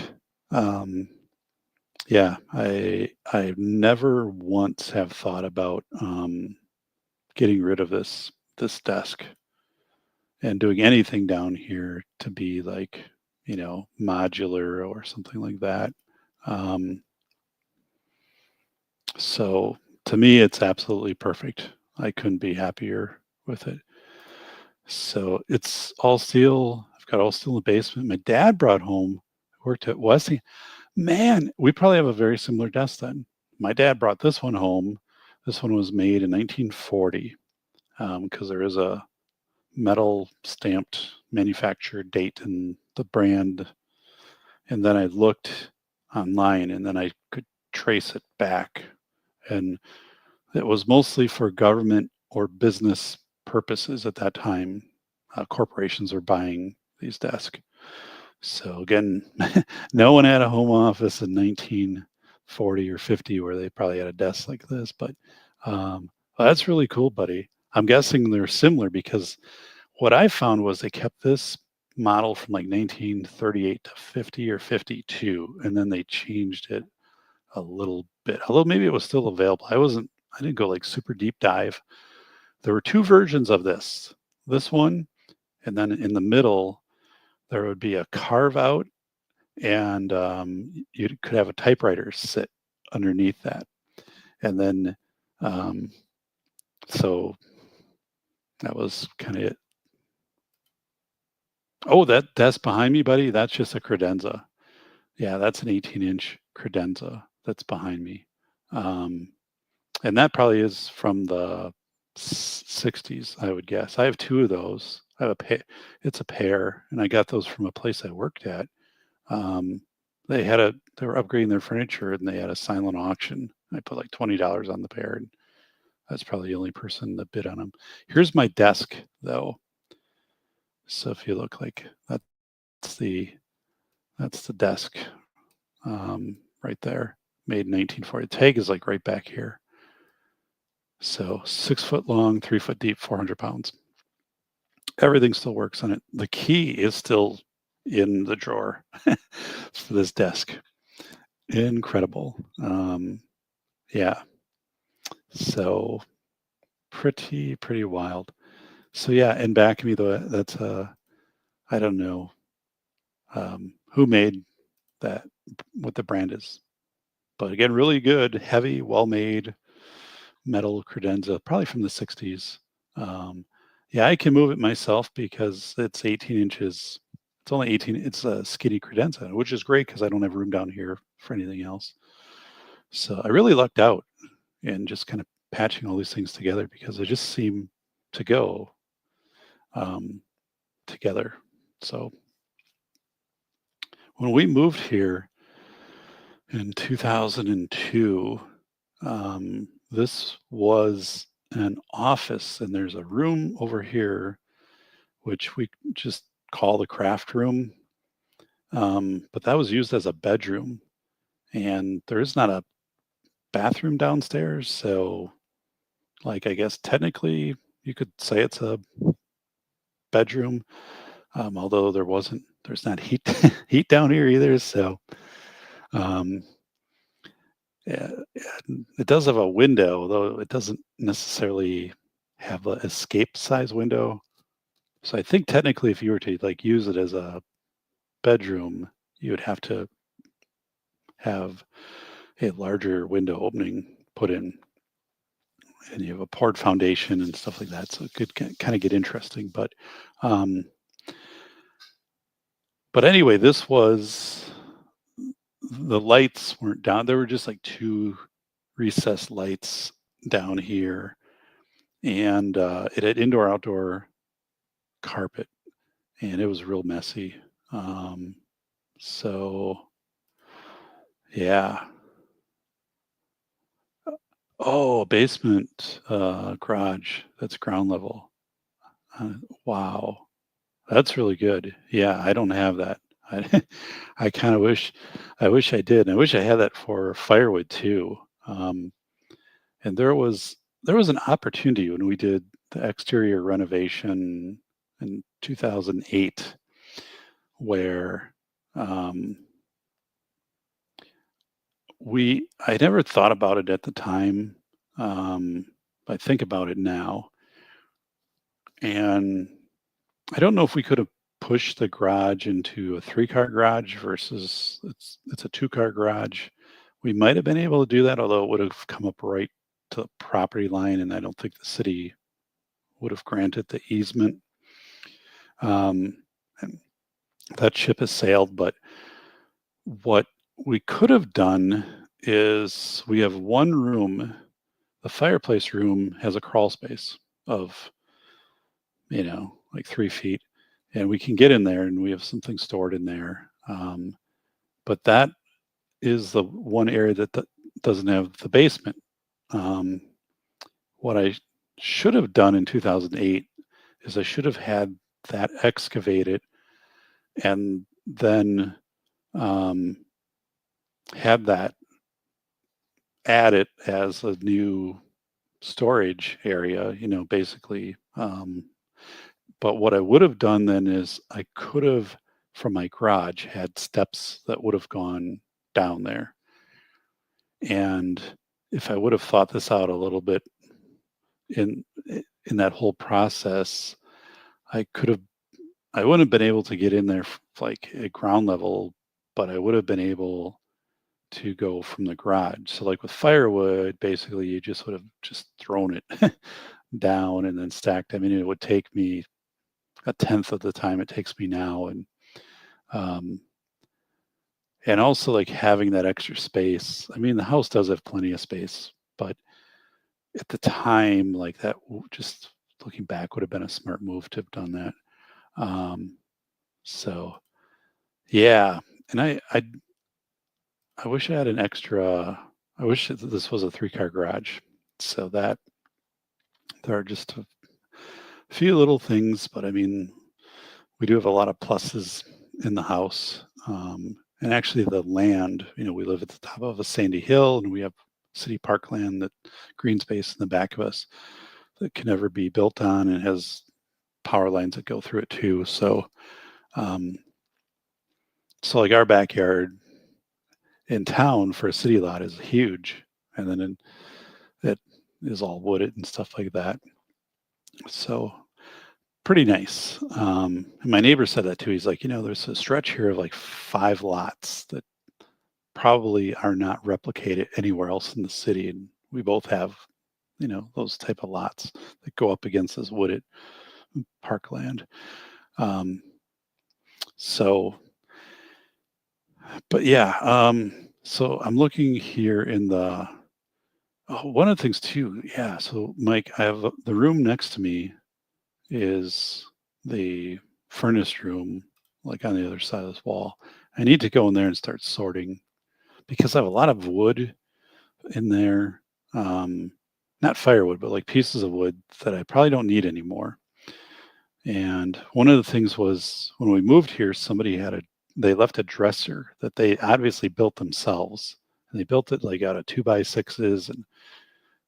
C: Yeah, I never once have thought about getting rid of this desk and doing anything down here to be like, modular or something like that. So to me, it's absolutely perfect. I couldn't be happier with it. So it's all steel. I've got all steel in the basement. My dad brought home, worked at Westing. Man, we probably have a very similar desk then. My dad brought this one home. This one was made in 1940, because there is a metal stamped manufacturer date and the brand. And then I looked online, and then I could trace it back. And it was mostly for government or business purposes at that time. Corporations were buying these desks. So again, no one had a home office in 1940 or 50 where they probably had a desk like this. But well, that's really cool, buddy. I'm guessing they're similar because what I found was they kept this model from like 1938 to 50 or 52, and then they changed it a little bit. Although maybe it was still available. I didn't go like super deep dive. There were two versions of this one, and then in the middle there would be a carve out, and you could have a typewriter sit underneath that. And then so that was kind of it. Oh, that's behind me, buddy. That's just a credenza. Yeah, that's an 18-inch credenza that's behind me. And that probably is from the 60s, I would guess. I have two of those. I have it's a pair, and I got those from a place I worked at. They were upgrading their furniture, and they had a silent auction. I put like $20 on the pair, and That's probably the only person that bid on them. Here's my desk, though. So if you look, like that's the desk right there, made in 1940. The tag is like right back here. So 6 foot long, 3 foot deep, 400 pounds. Everything still works on it. The key is still in the drawer for this desk. Incredible. Yeah. So pretty wild. So yeah, and back of me though, that's I don't know who made that, what the brand is, but again, really good, heavy, well made metal credenza, probably from the 60s. Yeah, I can move it myself because it's 18 inches. It's only 18. It's a skinny credenza, which is great because I don't have room down here for anything else. So I really lucked out in just kind of patching all these things together because they just seem to go together. So when we moved here in 2002, this was an office, and there's a room over here, which we just call the craft room. But that was used as a bedroom, and there is not a bathroom downstairs. So, like, I guess technically you could say it's a bedroom, although there's not heat heat down here either. So, um, yeah, it does have a window, though it doesn't necessarily have an escape size window. So I think technically, if you were to like use it as a bedroom, you would have to have a larger window opening put in, and you have a poured foundation and stuff like that. So it could kind of get interesting. Um, but anyway, this was, the lights weren't down. There were just like two recessed lights down here, and it had indoor outdoor carpet, and it was real messy. So yeah. Oh, basement garage. That's ground level. Uh, wow, that's really good. Yeah, I don't have that. I I kind of wish I did. And I wish I had that for firewood too. Um, and there was an opportunity when we did the exterior renovation in 2008 where um, I never thought about it at the time. I think about it now, and I don't know if we could have pushed the garage into a 3-car garage versus it's a 2-car garage. We might have been able to do that, although it would have come up right to the property line, and I don't think the city would have granted the easement. And that ship has sailed. But what we could have done is we have one room. The fireplace room has a crawl space of, like 3 feet, and we can get in there and we have something stored in there. But that is the one area that doesn't have the basement. Um, what I should have done in 2008 is I should have had that excavated and then had that added as a new storage area, basically. But what I would have done then is I could have, from my garage, had steps that would have gone down there. And if I would have thought this out a little bit in that whole process, I wouldn't have been able to get in there like at ground level, but I would have been able to go from the garage. So like with firewood, basically you just would have just thrown it down and then stacked. I mean, it would take me a tenth of the time it takes me now. Um, and also like having that extra space. I mean, the house does have plenty of space, but at the time, like that, just looking back, would have been a smart move to have done that. So yeah, and I wish I had an extra. I wish that this was a 3-car garage, so that there are just a few little things, but I mean, we do have a lot of pluses in the house. And actually, the land, we live at the top of a sandy hill, and we have city parkland, that green space in the back of us that can never be built on, and has power lines that go through it too. Um, so like our backyard in town for a city lot is huge, and then it is all wooded and stuff like that. So pretty nice. And my neighbor said that too. He's like, there's a stretch here of like 5 lots that probably are not replicated anywhere else in the city, and we both have, those type of lots that go up against this wooded parkland. So, but yeah, so I'm looking here in the one of the things too. Yeah, so Mike, I have the room next to me is the furnace room, like on the other side of this wall. I need to go in there and start sorting because I have a lot of wood in there. Not firewood, but like pieces of wood that I probably don't need anymore. And one of the things was when we moved here, they left a dresser that they obviously built themselves. And they built it like out of 2x6s, and it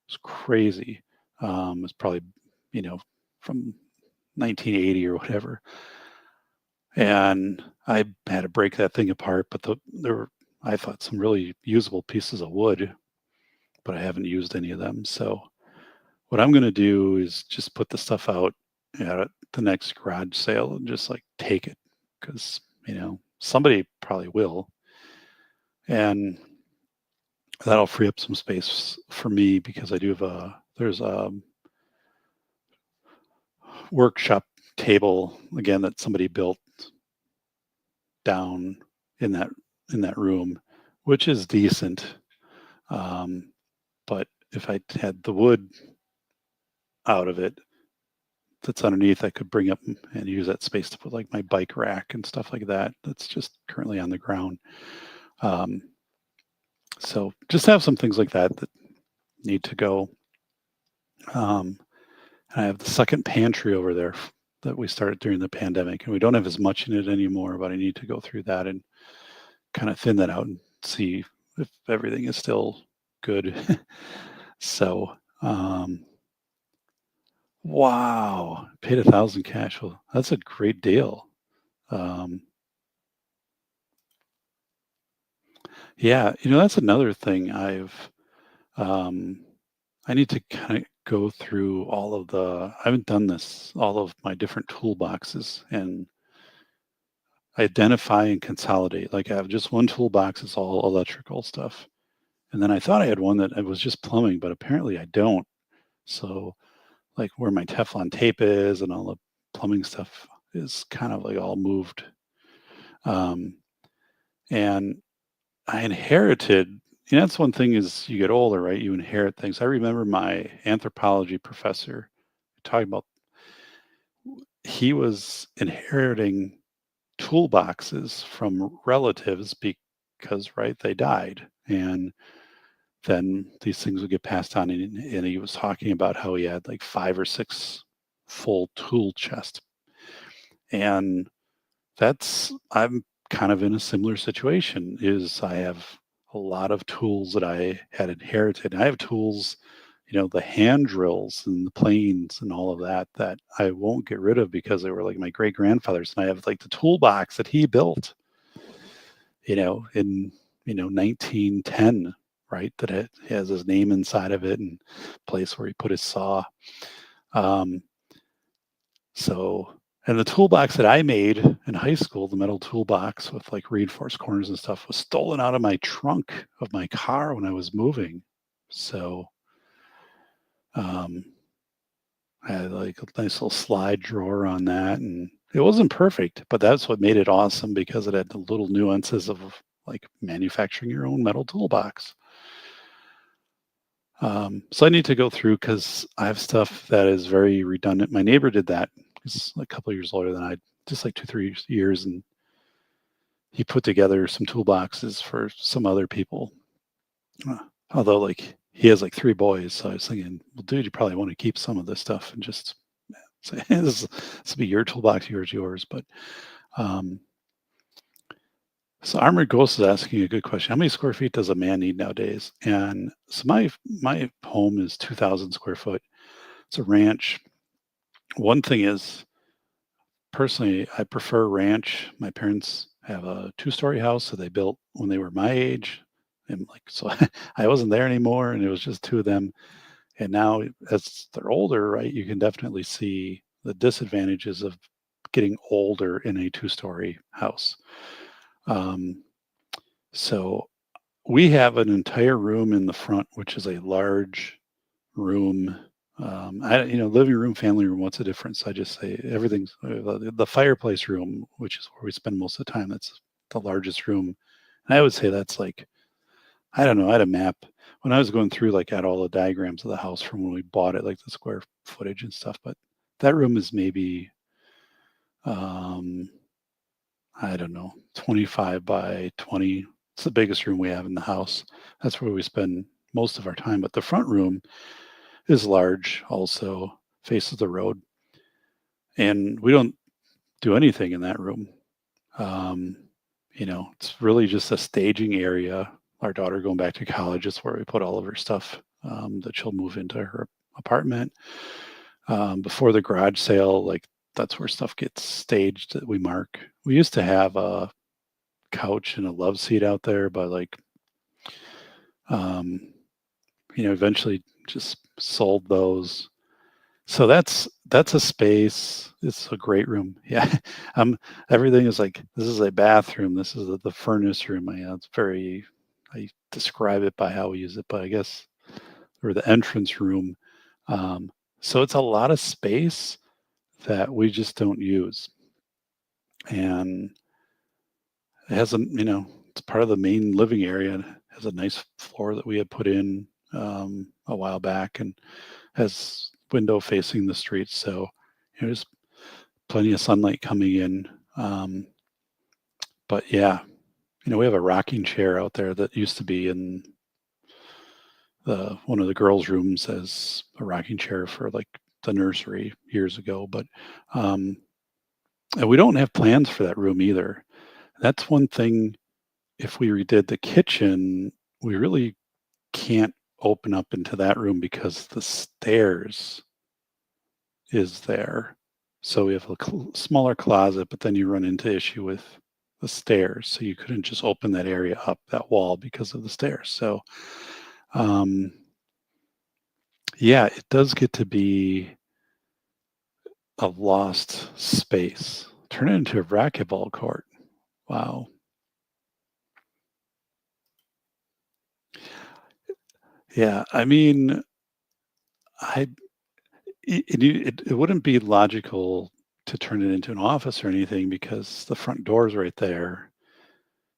C: was crazy. It's probably, from 1980 or whatever. And I had to break that thing apart, but there were, I thought, some really usable pieces of wood, but I haven't used any of them. So what I'm going to do is just put the stuff out at the next garage sale and just like take it, because, somebody probably will. And that'll free up some space for me, because I do have there's a workshop table again that somebody built down in that room, which is decent. But if I had the wood out of it that's underneath, I could bring up and use that space to put like my bike rack and stuff like that. That's just currently on the ground. So just have some things like that need to go. And I have the second pantry over there that we started during the pandemic, and we don't have as much in it anymore, but I need to go through that and kind of thin that out and see if everything is still good. So, wow, paid $1,000 cash. Well, that's a great deal. Yeah, that's another thing I need to kind of go through I haven't done this, all of my different toolboxes, and identify and consolidate. Like I have just one toolbox, it's all electrical stuff. And then I thought I had one that it was just plumbing, but apparently I don't. So like where my Teflon tape is and all the plumbing stuff is kind of like all moved. And I inherited, that's one thing, is you get older, right? You inherit things. I remember my anthropology professor talking about, he was inheriting toolboxes from relatives because, right, they died. And then these things would get passed on. And he was talking about how he had like 5 or 6 full tool chests. And I'm kind of in a similar situation, is I have a lot of tools that I had inherited. I have tools, the hand drills and the planes and all of that I won't get rid of because they were like my great grandfather's. And I have like the toolbox that he built, in 1910, right? That it has his name inside of it, and place where he put his saw. And the toolbox that I made in high school, the metal toolbox with like reinforced corners and stuff, was stolen out of my trunk of my car when I was moving. So I had like a nice little slide drawer on that, and it wasn't perfect, but that's what made it awesome, because it had the little nuances of like manufacturing your own metal toolbox. So I need to go through, because I have stuff that is very redundant. My neighbor did that. He's a couple of years older than I, just like 2-3 years, and he put together some toolboxes for some other people. Although, like, he has like 3 boys, so I was thinking, "Well, dude, you probably wanna keep some of this stuff and just say, this will be your toolbox, yours," but, um so Armored Ghost is asking a good question. How many square feet does a man need nowadays? And so my home is 2,000 square foot. It's a ranch. One thing is, personally, I prefer ranch. My parents have a 2-story house that they built when they were my age. And like, so I wasn't there anymore, and it was just 2 of them. And now, as they're older, right, you can definitely see the disadvantages of getting older in a 2-story house. Um, so we have an entire room in the front, which is a large room. Living room, family room. What's the difference? I just say everything's the fireplace room, which is where we spend most of the time. That's the largest room, and I would say that's like, I don't know. I had a map when I was going through, like, at all the diagrams of the house from when we bought it, like the square footage and stuff. But that room is maybe, um, I don't know, 25 by 20. It's the biggest room we have in the house. That's where we spend most of our time. But the front room is large, also faces the road, and we don't do anything in that room. Um, it's really just a staging area. Our daughter going back to college is where we put all of her stuff, that she'll move into her apartment. Before the garage sale, like, that's where stuff gets staged that we mark. We used to have a couch and a love seat out there, but like, um, eventually just sold those. So that's a space. It's a great room. Yeah. Um, Everything is like, this is a bathroom. This is the furnace room. It's very, I describe it by how we use it, but I guess, or the entrance room. Um, so it's a lot of space that we just don't use. And it has it's part of the main living area, and has a nice floor that we had put in, a while back, and has window facing the street. So there's plenty of sunlight coming in. But yeah, we have a rocking chair out there that used to be in the one of the girls' rooms as a rocking chair for like the nursery years ago. But and we don't have plans for that room either. That's one thing. If we redid the kitchen, we really can't open up into that room because the stairs is there. So we have a smaller closet, but then you run into issue with the stairs. So you couldn't just open that area up, that wall, because of the stairs. So, um, yeah, it does get to be a lost space. Turn it into a racquetball court. Wow. Yeah, I mean, I it wouldn't be logical to turn it into an office or anything because the front door is right there.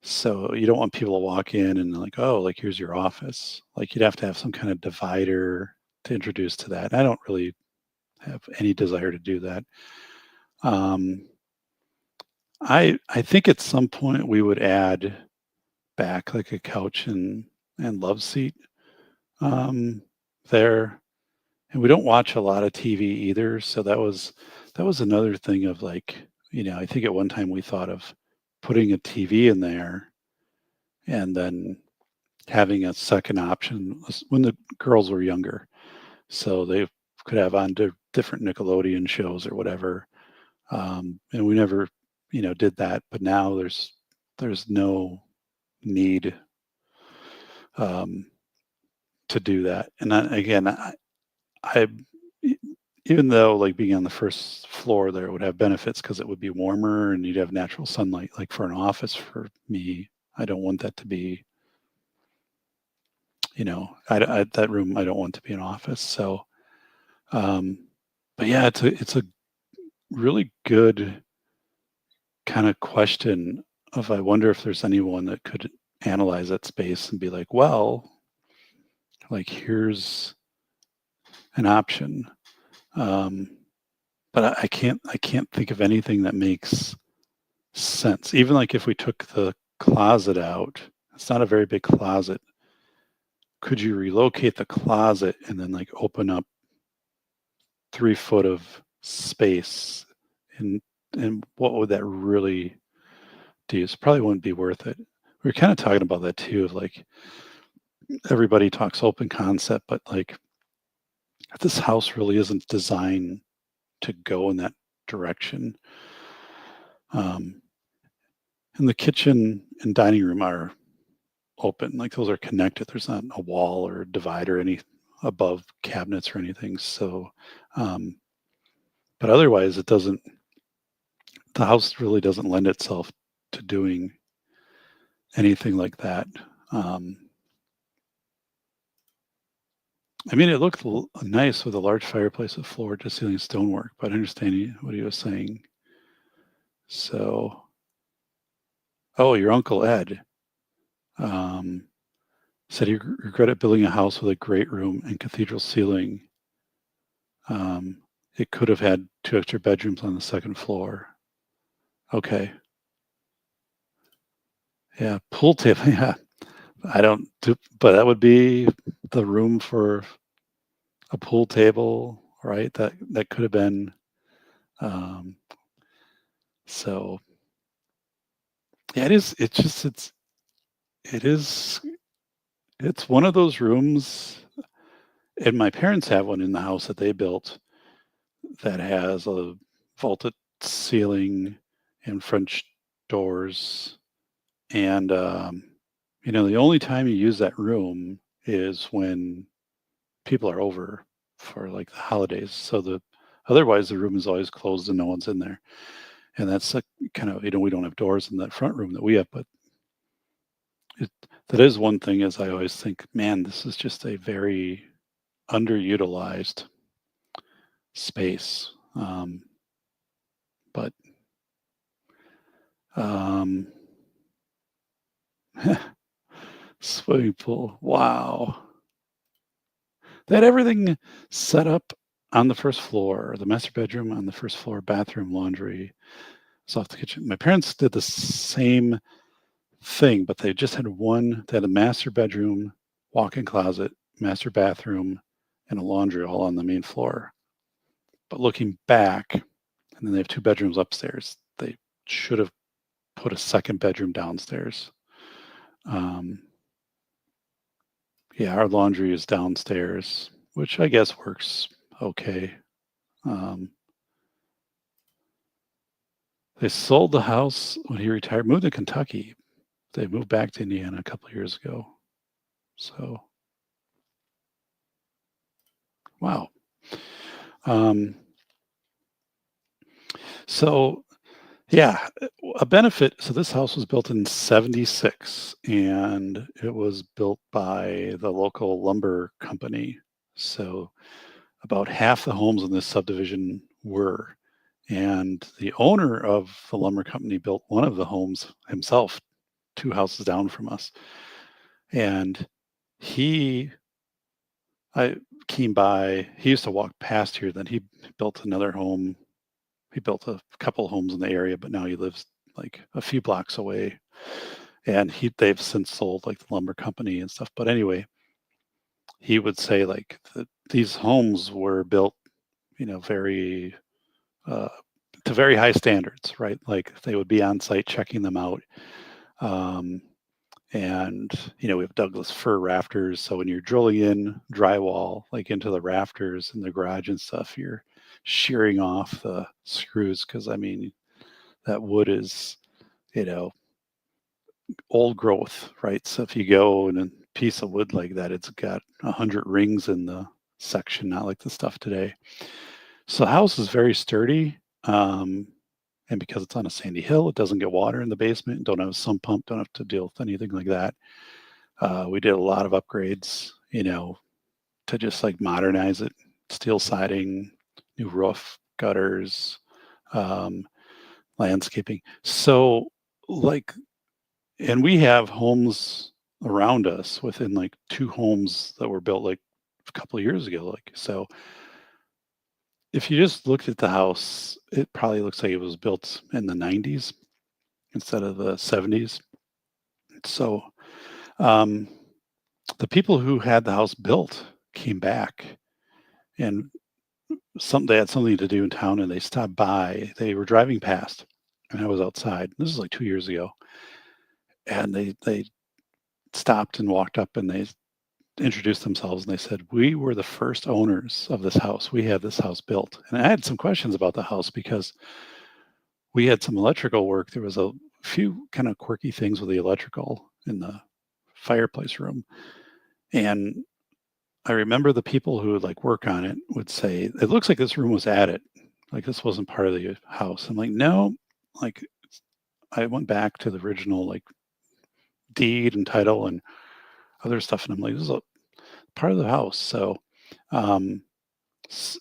C: So you don't want people to walk in and like, oh, like, here's your office. Like, you'd have to have some kind of divider to introduce to that. I don't really have any desire to do that. Um, I think at some point we would add back like a couch and love seat, um, there. And we don't watch a lot of TV either. So that was another thing of like, I think at one time we thought of putting a TV in there and then having a second option when the girls were younger. So they could have on different Nickelodeon shows or whatever. And we never, did that. But now there's no need, um, to do that. And again, I e even though, like, being on the first floor there would have benefits because it would be warmer and you'd have natural sunlight, like, for an office for me, I don't want that to be, that room, I don't want to be an office. So, um, but yeah, it's a really good kinda question of, I wonder if there's anyone that could analyze that space and be like, "Well, like, here's an option." Um, but I can't think of anything that makes sense. Even like if we took the closet out, it's not a very big closet. could you relocate the closet and then like open up 3 foot of space, and what would that really do? It probably wouldn't be worth it. We were kind of talking about that too, of like everybody talks open concept, but like this house really isn't designed to go in that direction. Um, and the kitchen and dining room are open, like those are connected. There's not a wall or a divider any above cabinets or anything. So, um, but otherwise, it doesn't. The house really doesn't lend itself to doing anything like that. Um, I mean, it looked nice with a large fireplace with floor to ceiling stonework, but I understand what he was saying. So, oh, your uncle Ed um, said he regretted building a house with a great room and cathedral ceiling. It could have had 2 extra bedrooms on the second floor. Okay. Yeah, pool table. Yeah, I don't do, but that would be the room for a pool table, right? That could have been. Um, so yeah, it is. It's just it is it's one of those rooms, and my parents have one in the house that they built that has a vaulted ceiling and French doors, and the only time you use that room is when people are over for like the holidays. So the otherwise the room is always closed and no one's in there. And that's a kind of, we don't have doors in that front room that we have, but it, that is one thing. Is I always think, man, this is just a very underutilized space. But um, swimming pool, wow. They had everything set up on the first floor, the master bedroom on the first floor, bathroom, laundry, soft kitchen. My parents did the same thing, but they just had they had a master bedroom, walk-in closet, master bathroom, and a laundry all on the main floor. But looking back, and then they have 2 bedrooms upstairs. They should have put a second bedroom downstairs. Yeah, our laundry is downstairs, which I guess works okay. Um, they sold the house when he retired, moved to Kentucky. They moved back to Indiana a couple of years ago. So, wow. Um, so yeah, a benefit. So this house was built in '76, and it was built by the local lumber company. So about half the homes in this subdivision were. And the owner of the lumber company built one of the homes himself, 2 houses down from us. And he, I came by, he used to walk past here, then he built another home. He built a couple homes in the area, but now he lives like a few blocks away. And they've since sold like the lumber company and stuff. But anyway, he would say like these homes were built, very uh, to very high standards, right? Like they would be on site checking them out. Um, and we have Douglas fir rafters, so when you're drilling in drywall like into the rafters in the garage and stuff, you're shearing off the screws, because I mean that wood is old growth, right? So if you go in a piece of wood like that, it's got 100 rings in the section, not like the stuff today. So the house is very sturdy. And because it's on a sandy hill, it doesn't get water in the basement. Don't have a sump pump. Don't have to deal with anything like that. We did a lot of upgrades, to just like modernize it. Steel siding, new roof, gutters, um, landscaping. So, like, and we have homes around us within like 2 homes that were built like a couple of years ago. Like, so if you just looked at the house, it probably looks like it was built in the 90s instead of the 70s. So, um, the people who had the house built came back, and they had something to do in town, and they stopped by. They were driving past, and I was outside. This is like 2 years ago, and they stopped and walked up, and they introduced themselves, and they said, "We were the first owners of this house. We had this house built." And I had some questions about the house because we had some electrical work. There was a few kind of quirky things with the electrical in the fireplace room, and I remember the people who would like work on it would say, "It looks like this room was added, like this wasn't part of the house." I'm like, "No." Like, I went back to the original like deed and title and other stuff, and I'm like, "This is a part of the house." So, um,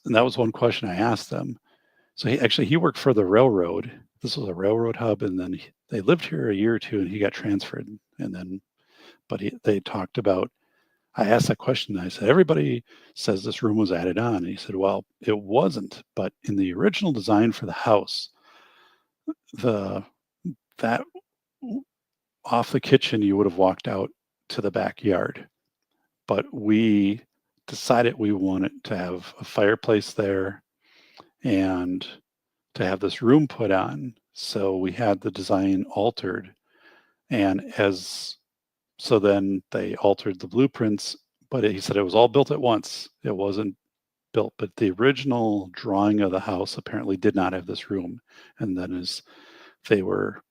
C: and that was one question I asked them. So he worked for the railroad. This was a railroad hub, and then they lived here a year or two, and he got transferred. And then, but they talked about. I asked that question. And I said, "Everybody says this room was added on." And he said, "Well, it wasn't. But in the original design for the house, the that off the kitchen, you would have walked out to the backyard. But we decided we wanted to have a fireplace there and to have this room put on. So we had the design altered. And so then they altered the blueprints, but he said it was all built at once. It wasn't built, but the original drawing of the house apparently did not have this room. And then as they were,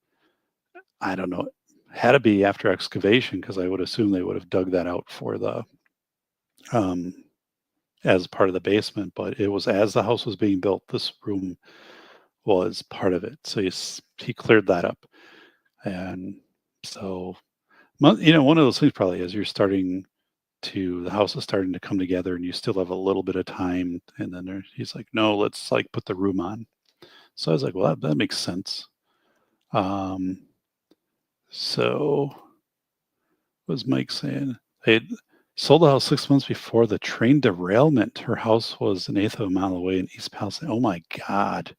C: I don't know, had to be after excavation because I would assume they would have dug that out for the um, as part of the basement. But it was as the house was being built, this room was part of it. So he cleared that up, and so one of those things probably is the house is starting to come together, and you still have a little bit of time. And then he's like, "No, let's like put the room on." So I was like, "Well, that makes sense." Um, so what was Mike saying? They sold the house 6 months before the train derailment. Her house was an eighth of a mile away in East Palestine. Oh my God.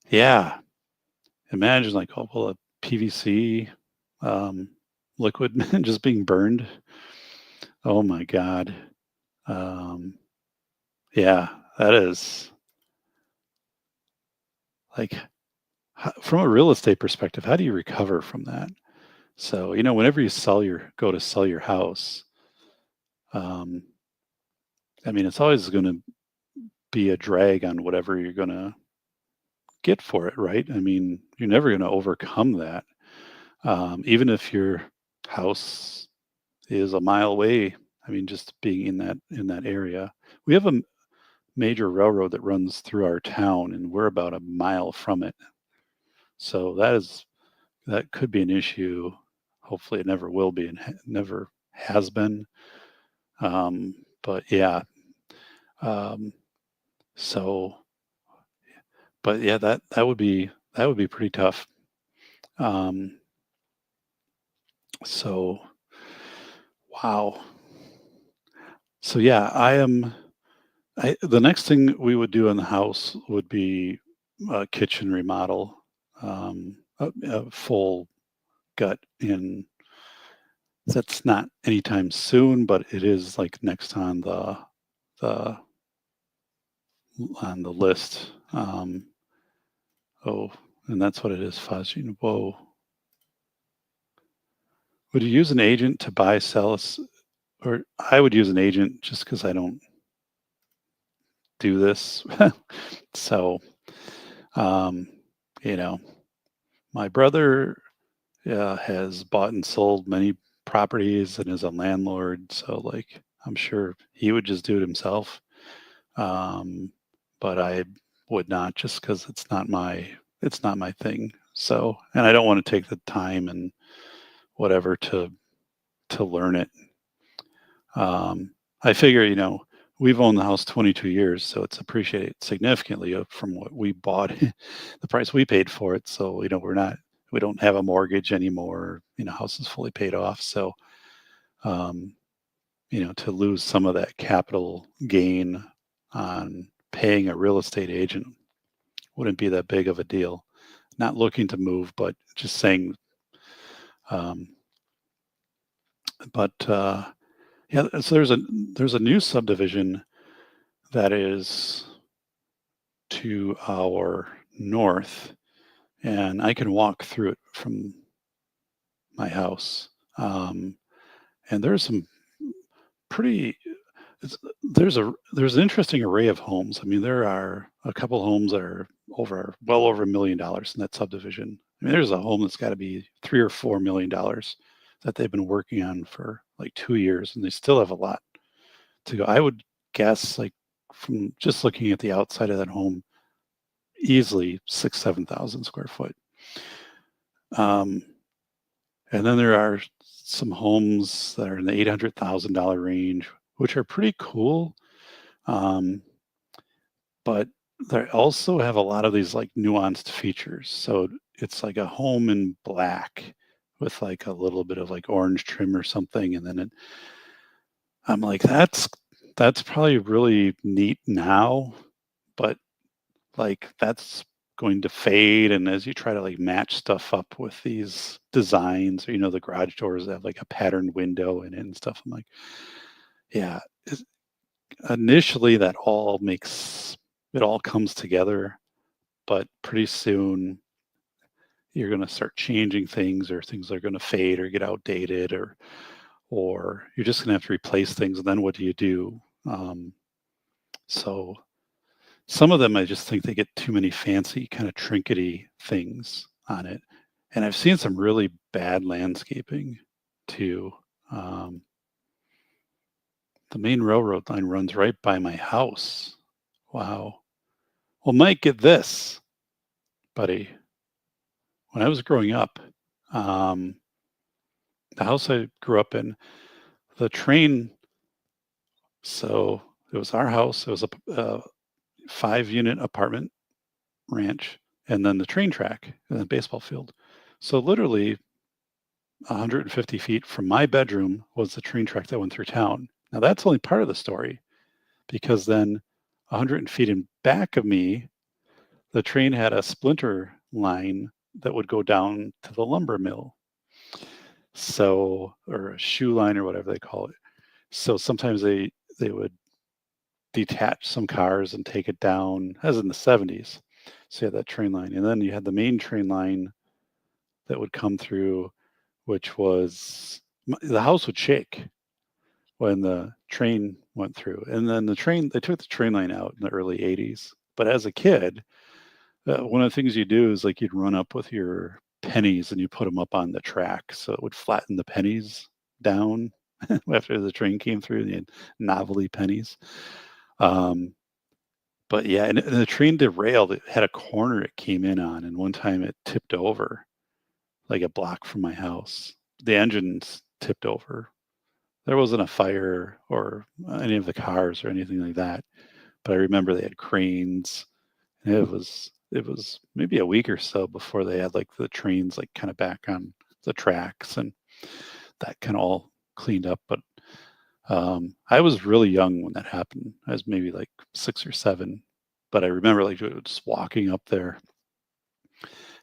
C: Yeah. Imagine like all the PVC um, liquid just being burned. Oh my God. Um, yeah, that is like from a real estate perspective, how do you recover from that? So, whenever you go to sell your house, um, I mean, it's always going to be a drag on whatever you're going to get for it, right? I mean, you're never going to overcome that. Even if your house is a mile away, I mean, just being in that area. We have a major railroad that runs through our town, and we're about a mile from it. So that could be an issue. Hopefully, it never will be, and never has been. But yeah, um, so but yeah, that would be pretty tough. Um, so wow. So yeah, the next thing we would do in the house would be a kitchen remodel, a full gut in. That's not anytime soon, but it is like next the on the list. Oh, and that's what it is, Fazine. Whoa. Would you use an agent to buy, sell us? Or I would use an agent just because I don't do this. So, um, you know, my brother has bought and sold many properties and is a landlord. So, like, I'm sure he would just do it himself. But I would not just because it's not my thing. So, and I don't want to take the time and whatever to learn it. I figure, we've owned the house 22 years, so it's appreciated significantly from what we bought, the price we paid for it. So, we don't have a mortgage anymore. House is fully paid off. So, um, to lose some of that capital gain on paying a real estate agent wouldn't be that big of a deal. Not looking to move, but just saying, um, But yeah, so there's a new subdivision that is to our north, and I can walk through it from my house. And there's some pretty there's an interesting array of homes. I mean, there are a couple homes that are well over $1 million in that subdivision. I mean, there's a home that's got to be $3 or $4 million that they've been working on for like 2 years, and they still have a lot to go. I would guess, like from just looking at the outside of that home, easily 7,000 square foot. Um, and then there are some homes that are in the $800,000 range, which are pretty cool. Um, but they also have a lot of these like nuanced features. So it's like a home in black with like a little bit of like orange trim or something, and then I'm like, that's probably really neat now, but like that's going to fade. And as you try to like match stuff up with these designs, or the garage doors that have like a patterned window in it and stuff, I'm like, yeah, initially that it all comes together, but pretty soon you're going to start changing things, or things are going to fade or get outdated, or you're just going to have to replace things. And then what do you do? So some of them, I just think they get too many fancy kind of trinkety things on it. And I've seen some really bad landscaping too. Um, the main railroad line runs right by my house. Wow. Well, Mike, get this, buddy. When I was growing up, um, the house I grew up in, the train, so it was our house. It was a 5-unit apartment ranch, and then the train track and the baseball field. So literally 150 feet from my bedroom was the train track that went through town. Now that's only part of the story, because then 100 feet in back of me, the train had a splinter line that would go down to the lumber mill. So, or a shoe line or whatever they call it. So sometimes they would detach some cars and take it down, as in the 70s. So you had that train line, and then you had the main train line that would come through, which was the house would shake when the train went through. And then they took the train line out in the early 80s. But as a kid, one of the things you do is like you'd run up with your pennies and you put them up on the track so it would flatten the pennies down after the train came through. And you had novelty pennies. But yeah, and the train derailed. It had a corner it came in on, and one time it tipped over like a block from my house. The engines tipped over. There wasn't a fire or any of the cars or anything like that, but I remember they had cranes. And it was maybe a week or so before they had like the trains like kind of back on the tracks, and that kind of all cleaned up. But I was really young when that happened. I was maybe like 6 or 7, but I remember like just walking up there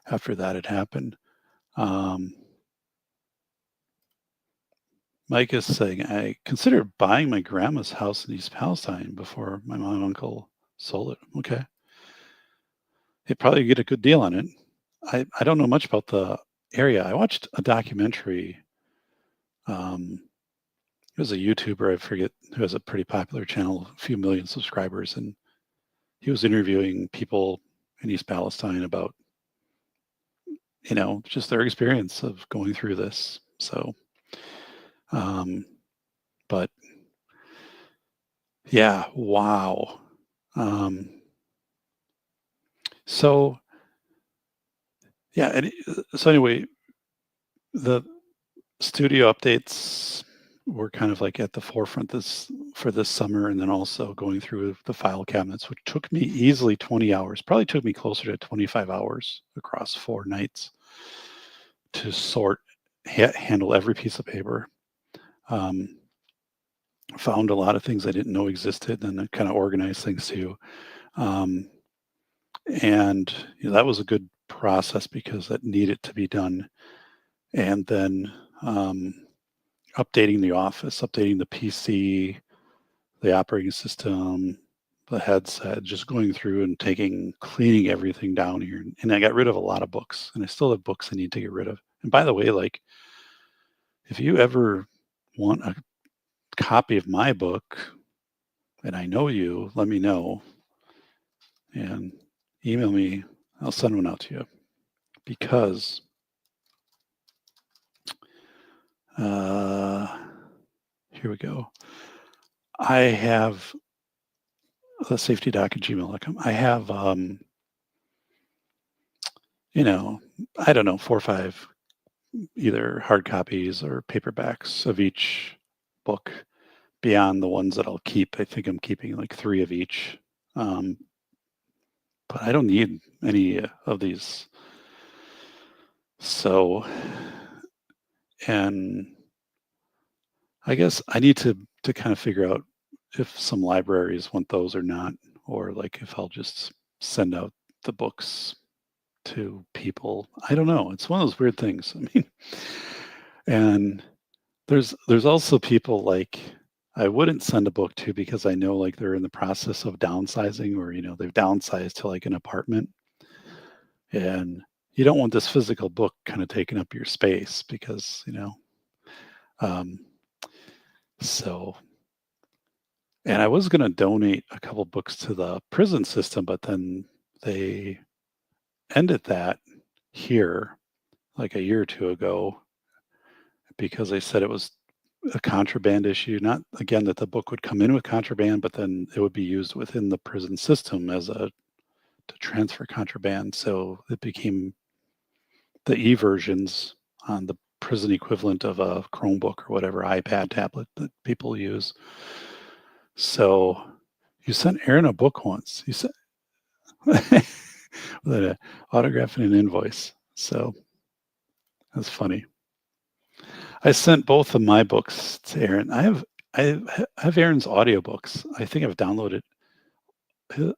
C: after that had happened. Um, Mike is saying, I considered buying my grandma's house in East Palestine before my mom and uncle sold it. Okay. They'd probably get a good deal on it. I don't know much about the area. I watched a documentary. It was a YouTuber, I forget, who has a pretty popular channel, a few million subscribers, and he was interviewing people in East Palestine about, just their experience of going through this. So, but yeah, wow. So yeah, so anyway, the studio updates were kind of like at the forefront for this summer, and then also going through the file cabinets, which took me easily 20 hours. Probably took me closer to 25 hours across 4 nights to handle every piece of paper. Found a lot of things I didn't know existed, and then kind of organized things too. And that was a good process because that needed to be done. And then updating the office, updating the PC, the operating system, the headset, just going through and cleaning everything down here. And I got rid of a lot of books, and I still have books I need to get rid of. And by the way, like, if you ever want a copy of my book, and I know you, let me know and email me. I'll send one out to you, because here we go. I have the safetydoc@gmail.com. I have, I don't know, 4 or 5 either hard copies or paperbacks of each book beyond the ones that I'll keep. I think I'm keeping like 3 of each. But I don't need any of these. So, and I guess I need to kind of figure out if some libraries want those or not, or like if I'll just send out the books to people. I don't know. It's one of those weird things. I mean, and there's also people like I wouldn't send a book to, because I know like they're in the process of downsizing, or they've downsized to like an apartment, and you don't want this physical book kind of taking up your space, because so. And I was going to donate a couple books to the prison system, but then they ended that here like a year or 2 ago, because they said it was a contraband issue. Not, again, that the book would come in with contraband, but then it would be used within the prison system to transfer contraband. So it became the e-versions on the prison equivalent of a Chromebook or whatever iPad tablet that people use. So you sent Aaron a book once. You said with an autograph and an invoice. So that's funny. I sent both of my books to Aaron. I have Aaron's audiobooks. I think I've downloaded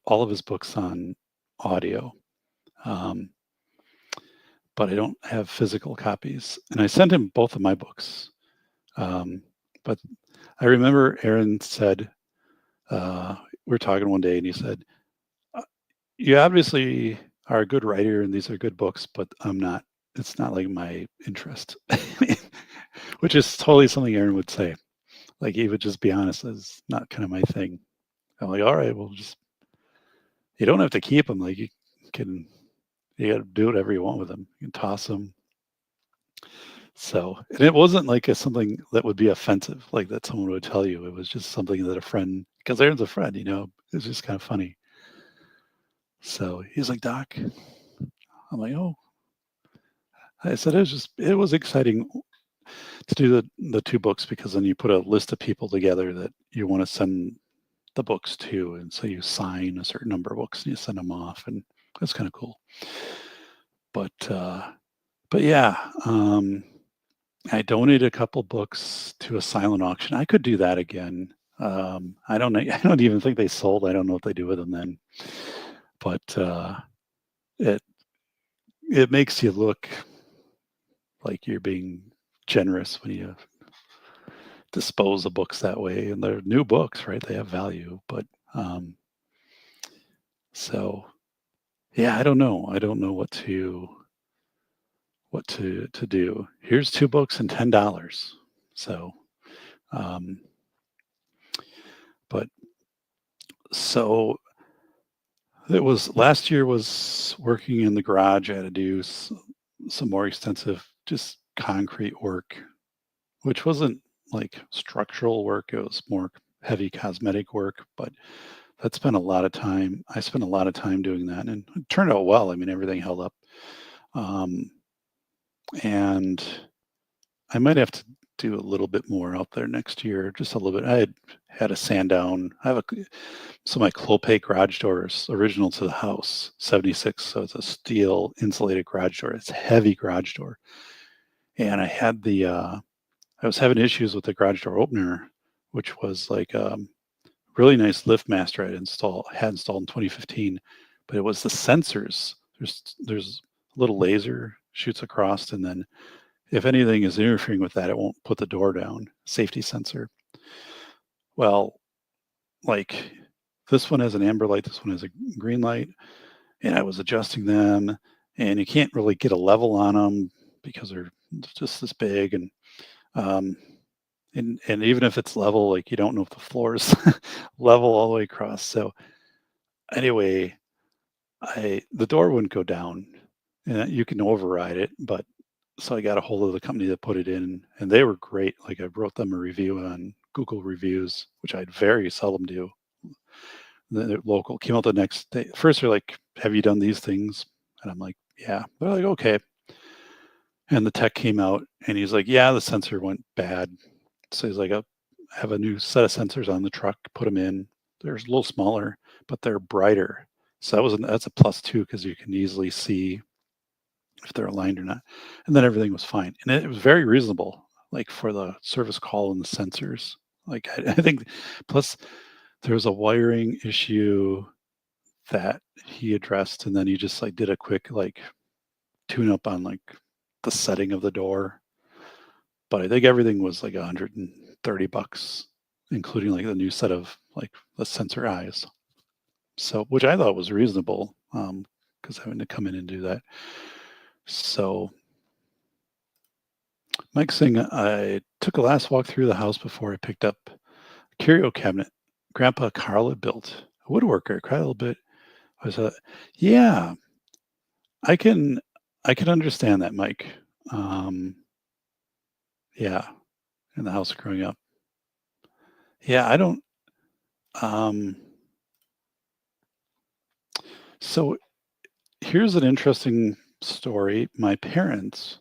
C: all of his books on audio, but I don't have physical copies. And I sent him both of my books. But I remember Aaron said, we were talking one day, and he said, "You obviously are a good writer, and these are good books, but I'm not. It's not like my interest," which is totally something Aaron would say. Like, he would just be honest, "It's not kind of my thing." I'm like, "All right, well, you don't have to keep them. Like, you got to do whatever you want with them. You can toss them." So, and it wasn't like something that would be offensive, like that someone would tell you. It was just something that a friend, because Aaron's a friend, it's just kind of funny. So he's like, "Doc," I'm like, "Oh," I said, it was exciting to do the 2 books, because then you put a list of people together that you want to send the books to. And so you sign a certain number of books and you send them off, and that's kind of cool. But yeah, I donated a couple books to a silent auction. I could do that again. I don't know. I don't even think they sold. I don't know what they do with them then. But it makes you look like you're being generous when you dispose of books that way. And they're new books, right? They have value. But so yeah, I don't know. I don't know what to do. Here's 2 books and $10. So but so it was last year was working in the garage. I had to do some more extensive just concrete work, which wasn't like structural work. It was more heavy cosmetic work, but I spent a lot of time doing that, and it turned out well. I mean, everything held up. And I might have to do a little bit more out there next year, just a little bit. I had a sand down. So my Clopay garage door is original to the house, 76. So it's a steel insulated garage door. It's a heavy garage door. And I was having issues with the garage door opener, which was like really nice LiftMaster had installed in 2015, but it was the sensors. There's a little laser shoots across, and then if anything is interfering with that, it won't put the door down. Safety sensor. Well, like this one has an amber light, this one has a green light, and I was adjusting them, and you can't really get a level on them because they're just this big, um, and even if it's level, like you don't know if the floor is level all the way across. So anyway, the door wouldn't go down, and you can override it, but so I got a hold of the company that put it in, and they were great. Like I wrote them a review on Google reviews, which I very seldom do. The local came out the next day. First, they're like, "Have you done these things?" And I'm like, "Yeah." They're like, "Okay." And the tech came out, and he's like, "Yeah, the sensor went bad." So he's like, "I have a new set of sensors on the truck. Put them in. They're a little smaller, but they're brighter." So that's a plus two because you can easily see if they're aligned or not. And then everything was fine, and it was very reasonable, like for the service call and the sensors. Like I think, plus there was a wiring issue that he addressed, and then he just like did a quick like tune up on like the setting of the door. But I think everything was like $130, including like the new set of like the sensor eyes. So, which I thought was reasonable, because having to come in and do that. So, Mike's saying I took a last walk through the house before I picked up a curio cabinet Grandpa Carl had built. A woodworker, cried a little bit. I was, yeah, I can, I can understand that, Mike. Um, yeah, in the house growing up. Yeah, I don't. Um, so here's an interesting story. My parents,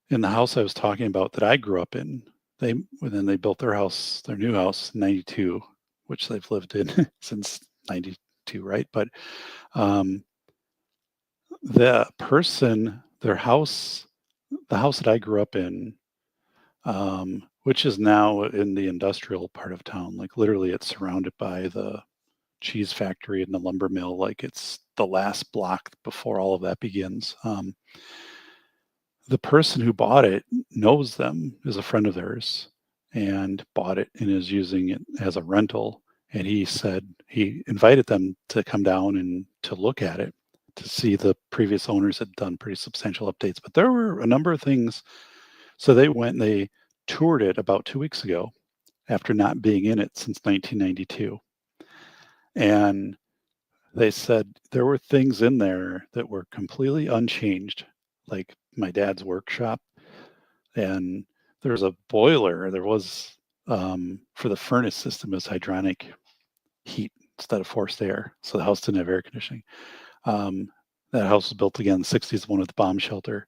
C: in the house I was talking about that I grew up in, then they built their house, their new house, in '92, which they've lived in since '92, right? But um, the person, their house, the house that I grew up in, which is now in the industrial part of town, like literally it's surrounded by the cheese factory and the lumber mill. Like it's the last block before all of that begins. The person who bought it knows them, is a friend of theirs, and bought it and is using it as a rental. And he said he invited them to come down and to look at it to see the previous owners had done pretty substantial updates. But there were a number of things. So they went and they toured it about 2 weeks ago after not being in it since 1992. And they said there were things in there that were completely unchanged, like my dad's workshop. And there's a boiler. There was, for the furnace system, is hydronic heat instead of forced air. So the house didn't have air conditioning. That house was built again in the 60s, one with the bomb shelter.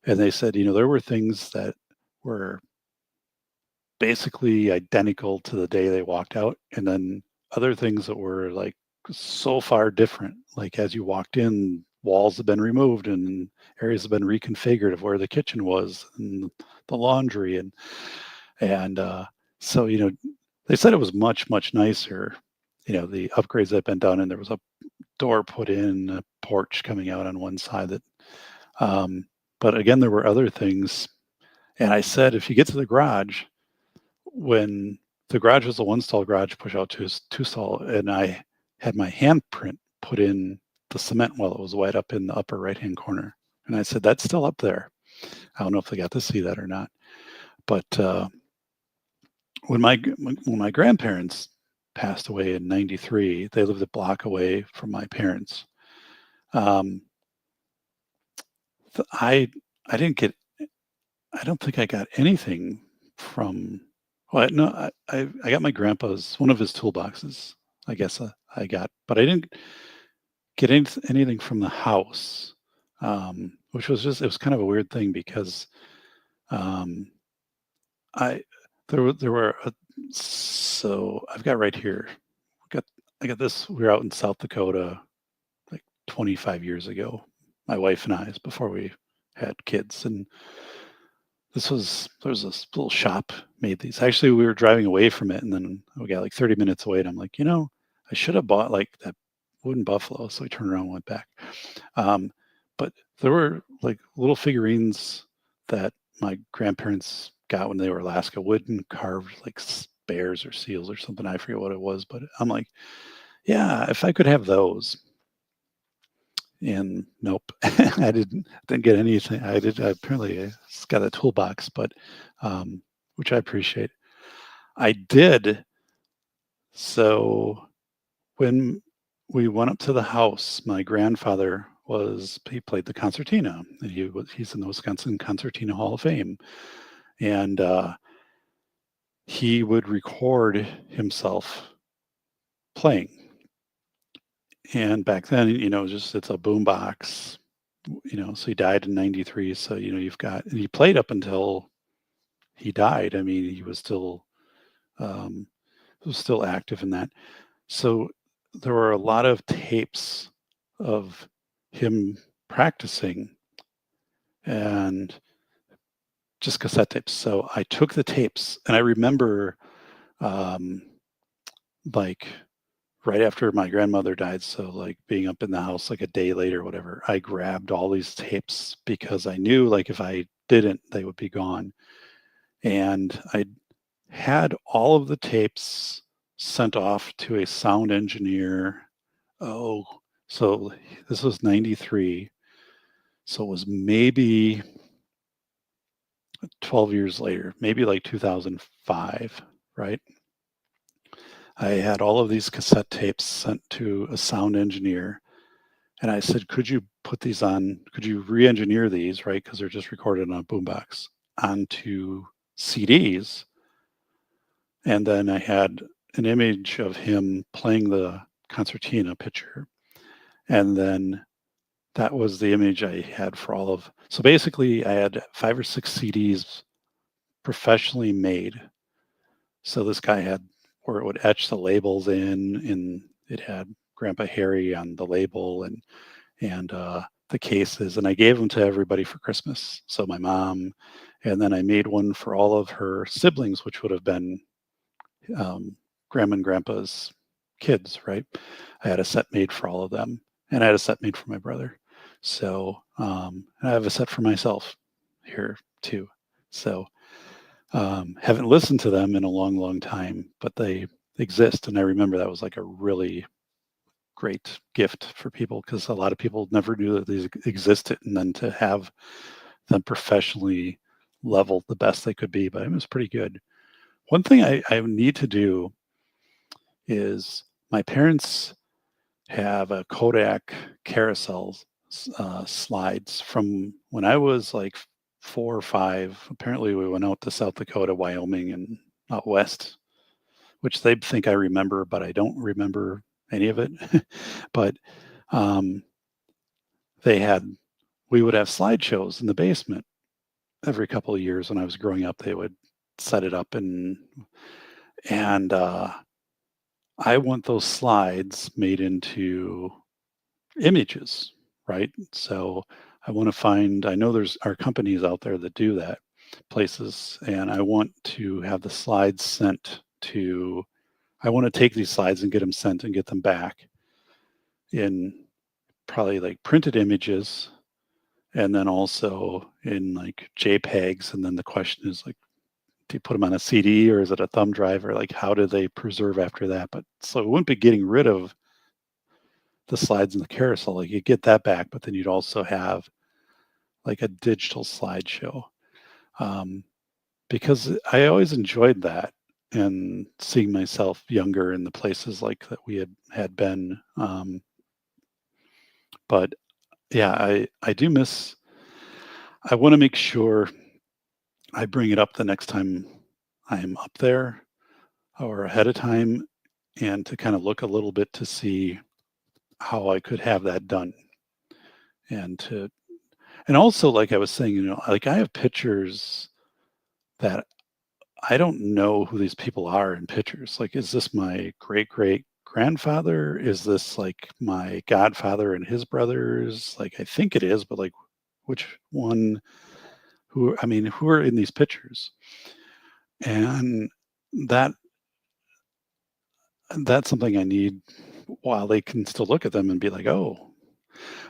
C: And they said, there were things that were basically identical to the day they walked out. And then other things that were like so far different. Like as you walked in, walls have been removed and areas have been reconfigured of where the kitchen was and the laundry. And so, they said it was much, much nicer. The upgrades that have been done, and there was a door put in, a porch coming out on one side that, but again, there were other things. And I said, if you get to the garage, when the garage was a one stall garage, push out to his two stall, and I had my handprint put in the cement while it was wet up in the upper right hand corner. And I said, that's still up there. I don't know if they got to see that or not. But when my grandparents passed away in '93, they lived a block away from my parents. Um, I didn't get. I don't think I got anything from. Well, no, I got my grandpa's, one of his toolboxes. I guess I got, but I didn't get anything from the house, which was it was kind of a weird thing because um, I there were so I've got right here. I got this. We were out in South Dakota like 25 years ago. My wife and I, before we had kids, and there was this little shop made these. Actually, we were driving away from it, and then we got like 30 minutes away, and I'm like, I should have bought like that wooden buffalo. So we turned around and went back. But there were like little figurines that my grandparents got when they were Alaska, wooden carved like bears or seals or something. I forget what it was, but I'm like, yeah, if I could have those. And nope, I didn't get anything. I did apparently I got a toolbox, but which I appreciate. I did. So when we went up to the house, my grandfather he played the concertina. And he's in the Wisconsin Concertina Hall of Fame, and he would record himself playing. And back then, just it's a boombox, so he died in 93. So, and he played up until he died. I mean, um, he was still active in that. So there were a lot of tapes of him practicing and just cassette tapes. So I took the tapes and I remember, um, like right after my grandmother died, so like being up in the house like a day later or whatever, I grabbed all these tapes because I knew like if I didn't, they would be gone. And I had all of the tapes sent off to a sound engineer. Oh, so this was 93. So it was maybe 12 years later, maybe like 2005, right? I had all of these cassette tapes sent to a sound engineer. And I said, could you re-engineer these, right? Because they're just recorded on a boombox onto CDs. And then I had an image of him playing the concertina picture. And then that was the image I had for so basically I had 5 or 6 CDs professionally made. So this guy had where it would etch the labels in, and it had Grandpa Harry on the label and the cases, and I gave them to everybody for Christmas. So my mom, and then I made one for all of her siblings, which would have been Grandma and Grandpa's kids, right? I had a set made for all of them, and I had a set made for my brother. So and I have a set for myself here too. So haven't listened to them in a long, long time, but they exist, and I remember that was like a really great gift for people because a lot of people never knew that these existed, and then to have them professionally leveled the best they could be, but it was pretty good. One thing I need to do is my parents have a Kodak carousel slides from when I was like 4 or 5. Apparently, we went out to South Dakota, Wyoming, and out west, which they think I remember, but I don't remember any of it. But um, we would have slideshows in the basement every couple of years when I was growing up. They would set it up and I want those slides made into images, right? So I know there's are companies out there that do that, places, and I want to have the slides I want to take these slides and get them sent and get them back in probably like printed images and then also in like JPEGs. And then the question is like, do you put them on a CD or is it a thumb drive, or like how do they preserve after that? But so it wouldn't be getting rid of the slides in the carousel. Like you get that back, but then you'd also have like a digital slideshow. Because I always enjoyed that and seeing myself younger in the places like that we had been. But yeah, I do miss. I want to make sure I bring it up the next time I'm up there or ahead of time, and to kind of look a little bit to see how I could have that done. And also, like I was saying, like I have pictures that I don't know who these people are in pictures. Like, is this my great great grandfather? Is this like my godfather and his brothers? Like, I think it is, but like, which one? Who are in these pictures? And that that's something I need while they can still look at them and be like, oh.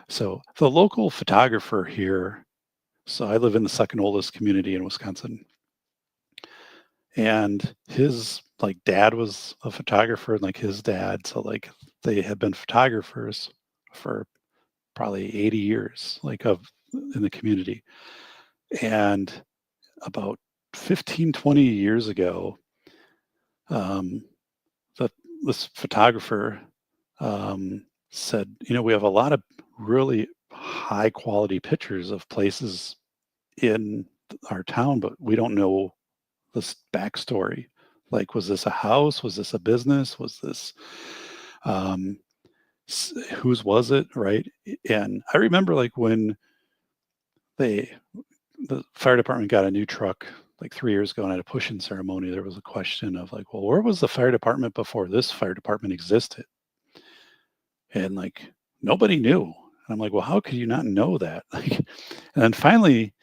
C: So the local photographer here So I live in the second oldest community in Wisconsin. And his like dad was a photographer, and like his dad, so like they had been photographers for probably 80 years, like of in the community. And about 15, 20 years ago, um, the, this photographer said, we have a lot of really high quality pictures of places in our town, but we don't know this backstory. Like, was this a house? Was this a business? Was this um, whose was it? Right. And I remember like when they the fire department got a new truck like 3 years ago and at a push-in ceremony, there was a question of like, well, where was the fire department before this fire department existed? And like nobody knew. And I'm like, well, how could you not know that? Like, and then finally,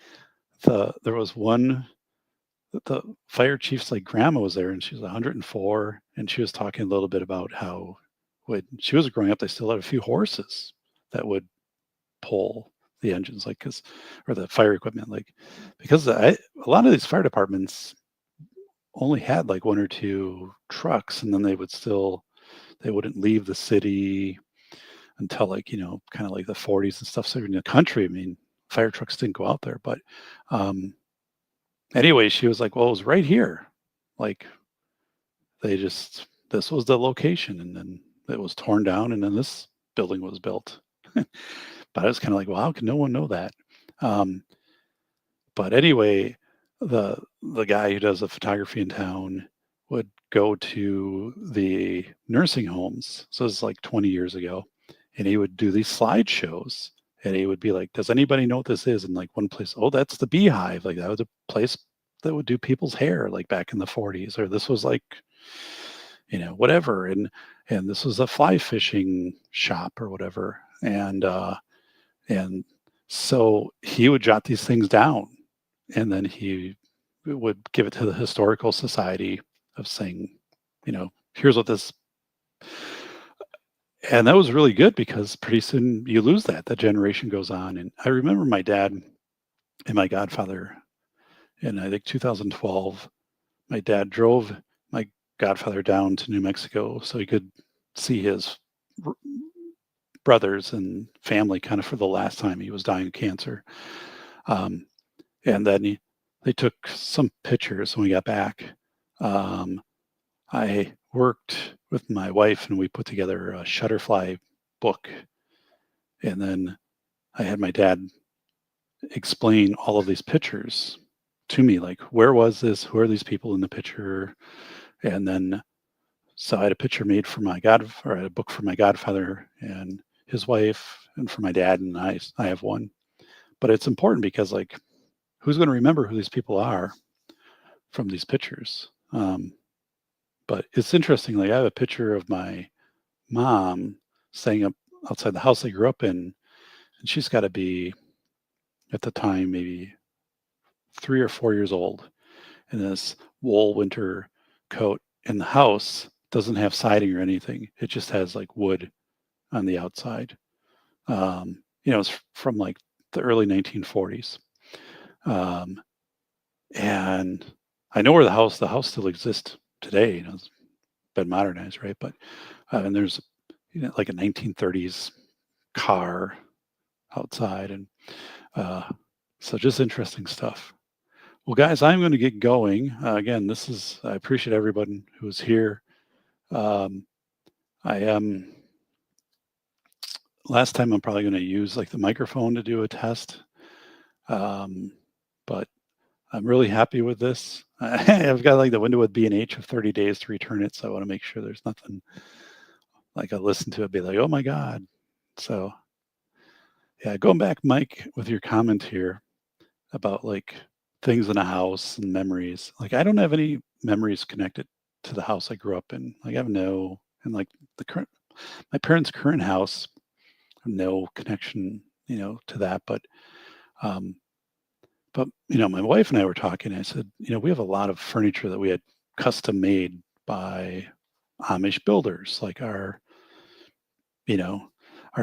C: there was one. The fire chief's like grandma was there, and she was 104, and she was talking a little bit about how when she was growing up, they still had a few horses that would pull the engines, like because or the fire equipment, like because a lot of these fire departments only had like one or two trucks, and then they wouldn't leave the city until like kind of like the 40s and stuff. So in the country, I mean, fire trucks didn't go out there, but anyway, she was like, well, it was right here, like this was the location, and then it was torn down, and then this building was built. But I was kind of like, well, how can no one know that? Um, but anyway, the guy who does the photography in town would go to the nursing homes. So it's like 20 years ago, and he would do these slideshows, and he would be like, "Does anybody know what this is?" And like one place, oh, that's the Beehive. Like that was a place that would do people's hair, like back in the 40s, or this was like, whatever, and this was a fly fishing shop or whatever, and so he would jot these things down, and then he would give it to the historical society of saying, here's what this, and that was really good because pretty soon you lose that generation goes on. And I remember my dad and my godfather in I think 2012, my dad drove my godfather down to New Mexico so he could see his brothers and family kind of for the last time. He was dying of cancer. And then they took some pictures when we got back. I worked with my wife and we put together a Shutterfly book. And then I had my dad explain all of these pictures to me, like, where was this? Who are these people in the picture? And then, so I had a picture made for a book for my godfather and his wife, and for my dad and I have one. But it's important because, like, who's going to remember who these people are from these pictures? But it's interesting. Like, I have a picture of my mom staying up outside the house I grew up in, and she's got to be at the time maybe 3 or 4 years old, in this wool winter coat. And the house doesn't have siding or anything; it just has like wood on the outside. It's from like the early 1940s. And I know where the house still exists today. It's been modernized, right? But and there's like a 1930s car outside, and so just interesting stuff. Well, guys, I'm going to get going. Again, I appreciate everyone who's here. I am last time I'm probably going to use like the microphone to do a test, but I'm really happy with this. I've got like the window with B&H of 30 days to return it, so I want to make sure there's nothing like I listen to it be like, oh my God. So yeah, going back, Mike, with your comment here about like things in a house and memories. Like I don't have any memories connected to the house I grew up in. Like I have and like my parents' current house, no connection, to that. But my wife and I were talking. I said, we have a lot of furniture that we had custom made by Amish builders, like our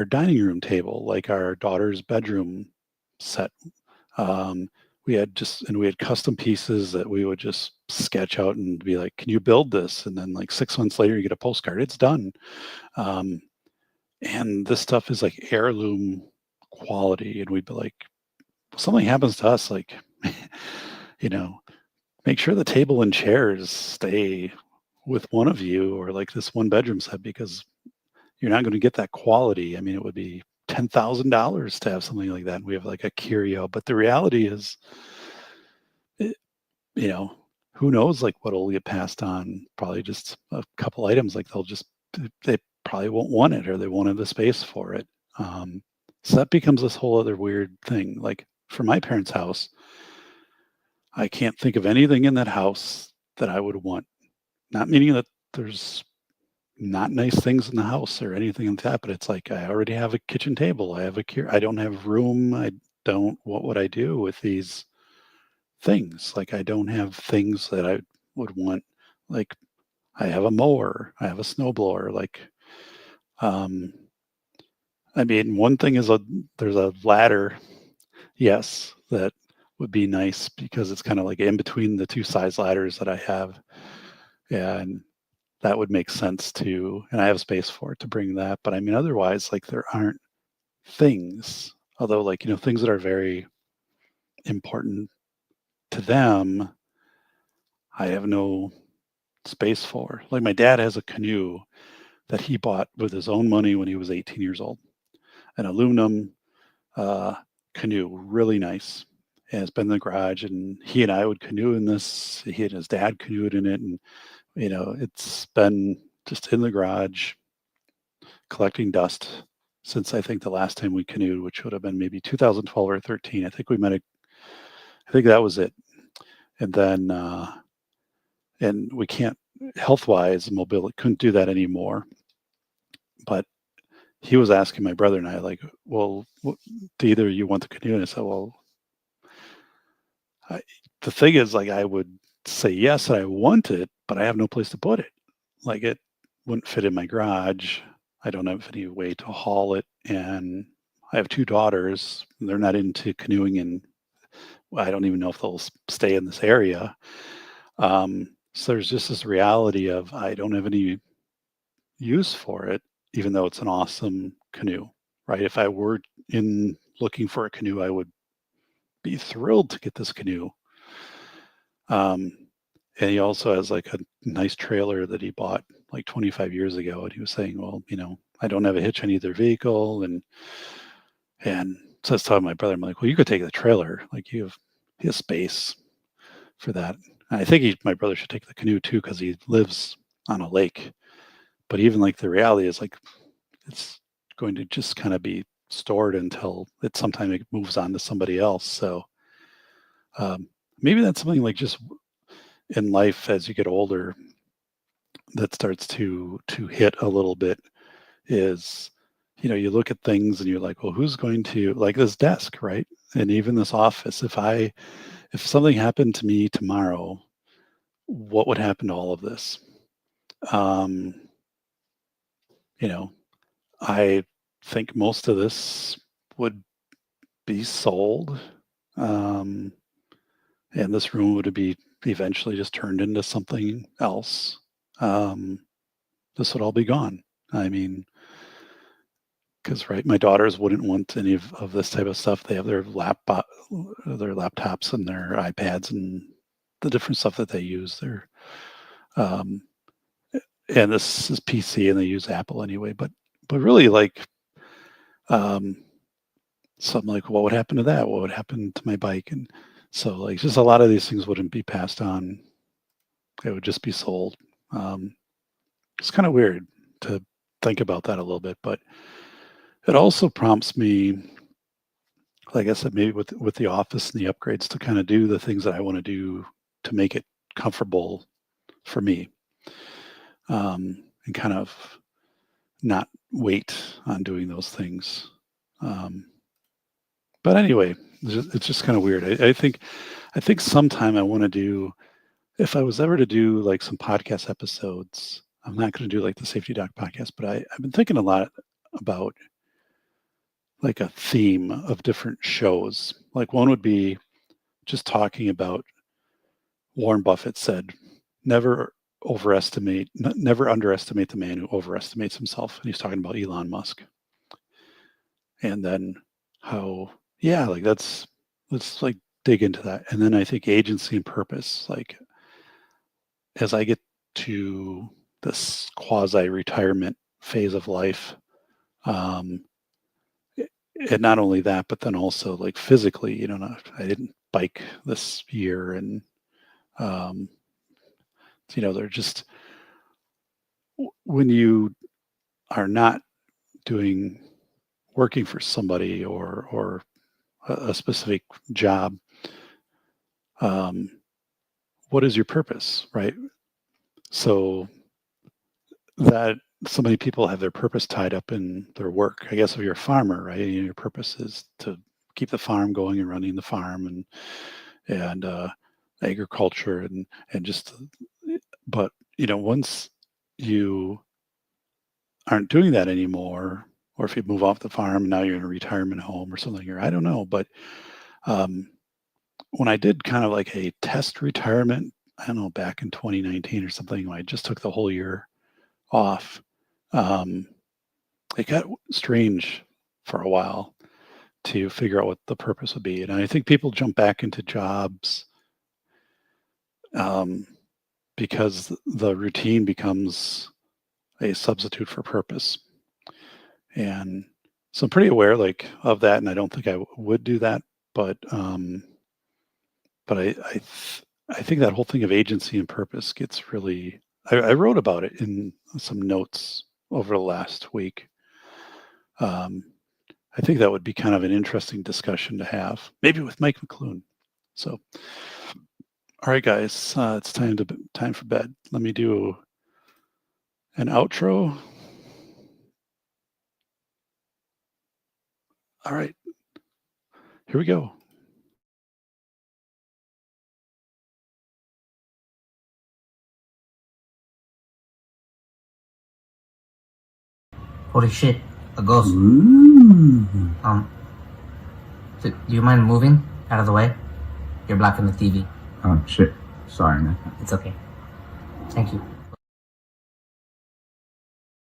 C: dining room table, like our daughter's bedroom set. We had custom pieces that we would just sketch out and be like, can you build this? And then like 6 months later, you get a postcard, it's done. Um, and this stuff is like heirloom quality. And we'd be like, something happens to us, like, you know, make sure the table and chairs stay with one of you, or like this one bedroom set, because you're not going to get that quality. I mean, it would be $10,000 to have something like that. And we have like a curio, but the reality is, it, you know, who knows like what'll get passed on. Probably just a couple items, like they probably won't want it, or they won't have the space for it. So that becomes this whole other weird thing. Like for my parents' house, I can't think of anything in that house that I would want. Not meaning that there's not nice things in the house or anything like that, but it's like I already have a kitchen table. I have I don't have room. I don't. What would I do with these things? Like I don't have things that I would want. Like I have a mower. I have a snowblower. Like, um, I mean, one thing is there's a ladder. Yes, that would be nice because it's kind of like in between the two size ladders that I have. Yeah, and that would make sense too. And I have space for it to bring that. But I mean, otherwise, like there aren't things, although like, things that are very important to them, I have no space for. Like my dad has a canoe that he bought with his own money when he was 18 years old, an aluminum uh, canoe, really nice. And it's been in the garage, and he and I would canoe in this. He and his dad canoed in it, and it's been just in the garage collecting dust since I think the last time we canoed, which would have been maybe 2012 or 13. I think I think that was it. And then, and we can't, health wise, mobility, couldn't do that anymore. But he was asking my brother and I, like, well, do either of you want the canoe? And I said, well, the thing is, like, I would say yes, I want it, but I have no place to put it. Like, it wouldn't fit in my garage. I don't have any way to haul it. And I have two daughters. They're not into canoeing, and I don't even know if they'll stay in this area. So there's just this reality of I don't have any use for it, even though it's an awesome canoe, right? If I were in looking for a canoe, I would be thrilled to get this canoe. And he also has like a nice trailer that he bought like 25 years ago. And he was saying, well, I don't have a hitch on either vehicle. And so I was telling my brother, I'm like, well, you could take the trailer. Like he has space for that. And I think my brother should take the canoe too, because he lives on a lake. But even like the reality is like, it's going to just kind of be stored until sometime it moves on to somebody else. So maybe that's something like just in life as you get older that starts to hit a little bit is, you look at things and you're like, well, who's going to, like this desk, right? And even this office, if something happened to me tomorrow, what would happen to all of this? I think most of this would be sold. And this room would be eventually just turned into something else. This would all be gone. I mean, because right, my daughters wouldn't want any of this type of stuff. They have their laptops and their iPads and the different stuff that they use. Um, and this is PC, and they use Apple anyway. But really, like, something like, what would happen to that? What would happen to my bike? And so, like, just a lot of these things wouldn't be passed on. It would just be sold. It's kind of weird to think about that a little bit, but it also prompts me, like I said, maybe with the office and the upgrades, to kind of do the things that I want to do to make it comfortable for me, and kind of not wait on doing those things. But anyway, it's just kind of weird. I think sometime I want to do, if I was ever to do like some podcast episodes, I'm not going to do like the Safety Doc podcast, but I've been thinking a lot about like a theme of different shows. Like one would be just talking about Warren Buffett said, never underestimate the man who overestimates himself. And he's talking about Elon Musk. And then how, yeah, like let's like dig into that. And then I think agency and purpose, like as I get to this quasi-retirement phase of life, and not only that, but then also like physically, I didn't bike this year, and they're just, when you are not working for somebody or a specific job, what is your purpose, right? So that so many people have their purpose tied up in their work. I guess if you're a farmer, right, your purpose is to keep the farm going and running the farm and agriculture and just, but once you aren't doing that anymore, or if you move off the farm, now you're in a retirement home or something, or I don't know, but when I did kind of like a test retirement, I don't know, back in 2019 or something, when I just took the whole year off, it got strange for a while to figure out what the purpose would be. And I think people jump back into jobs because the routine becomes a substitute for purpose. And so I'm pretty aware of that, and I don't think I would do that, but I think that whole thing of agency and purpose gets really, I wrote about it in some notes over the last week. I think that would be kind of an interesting discussion to have, maybe with Mike McClune. So, all right, guys, it's time for bed. Let me do an outro. All right, here we go.
D: Holy shit, a ghost.
E: Ooh.
D: Do you mind moving out of the way? You're blocking the TV.
E: Oh, shit. Sorry, man.
D: It's okay. Thank you.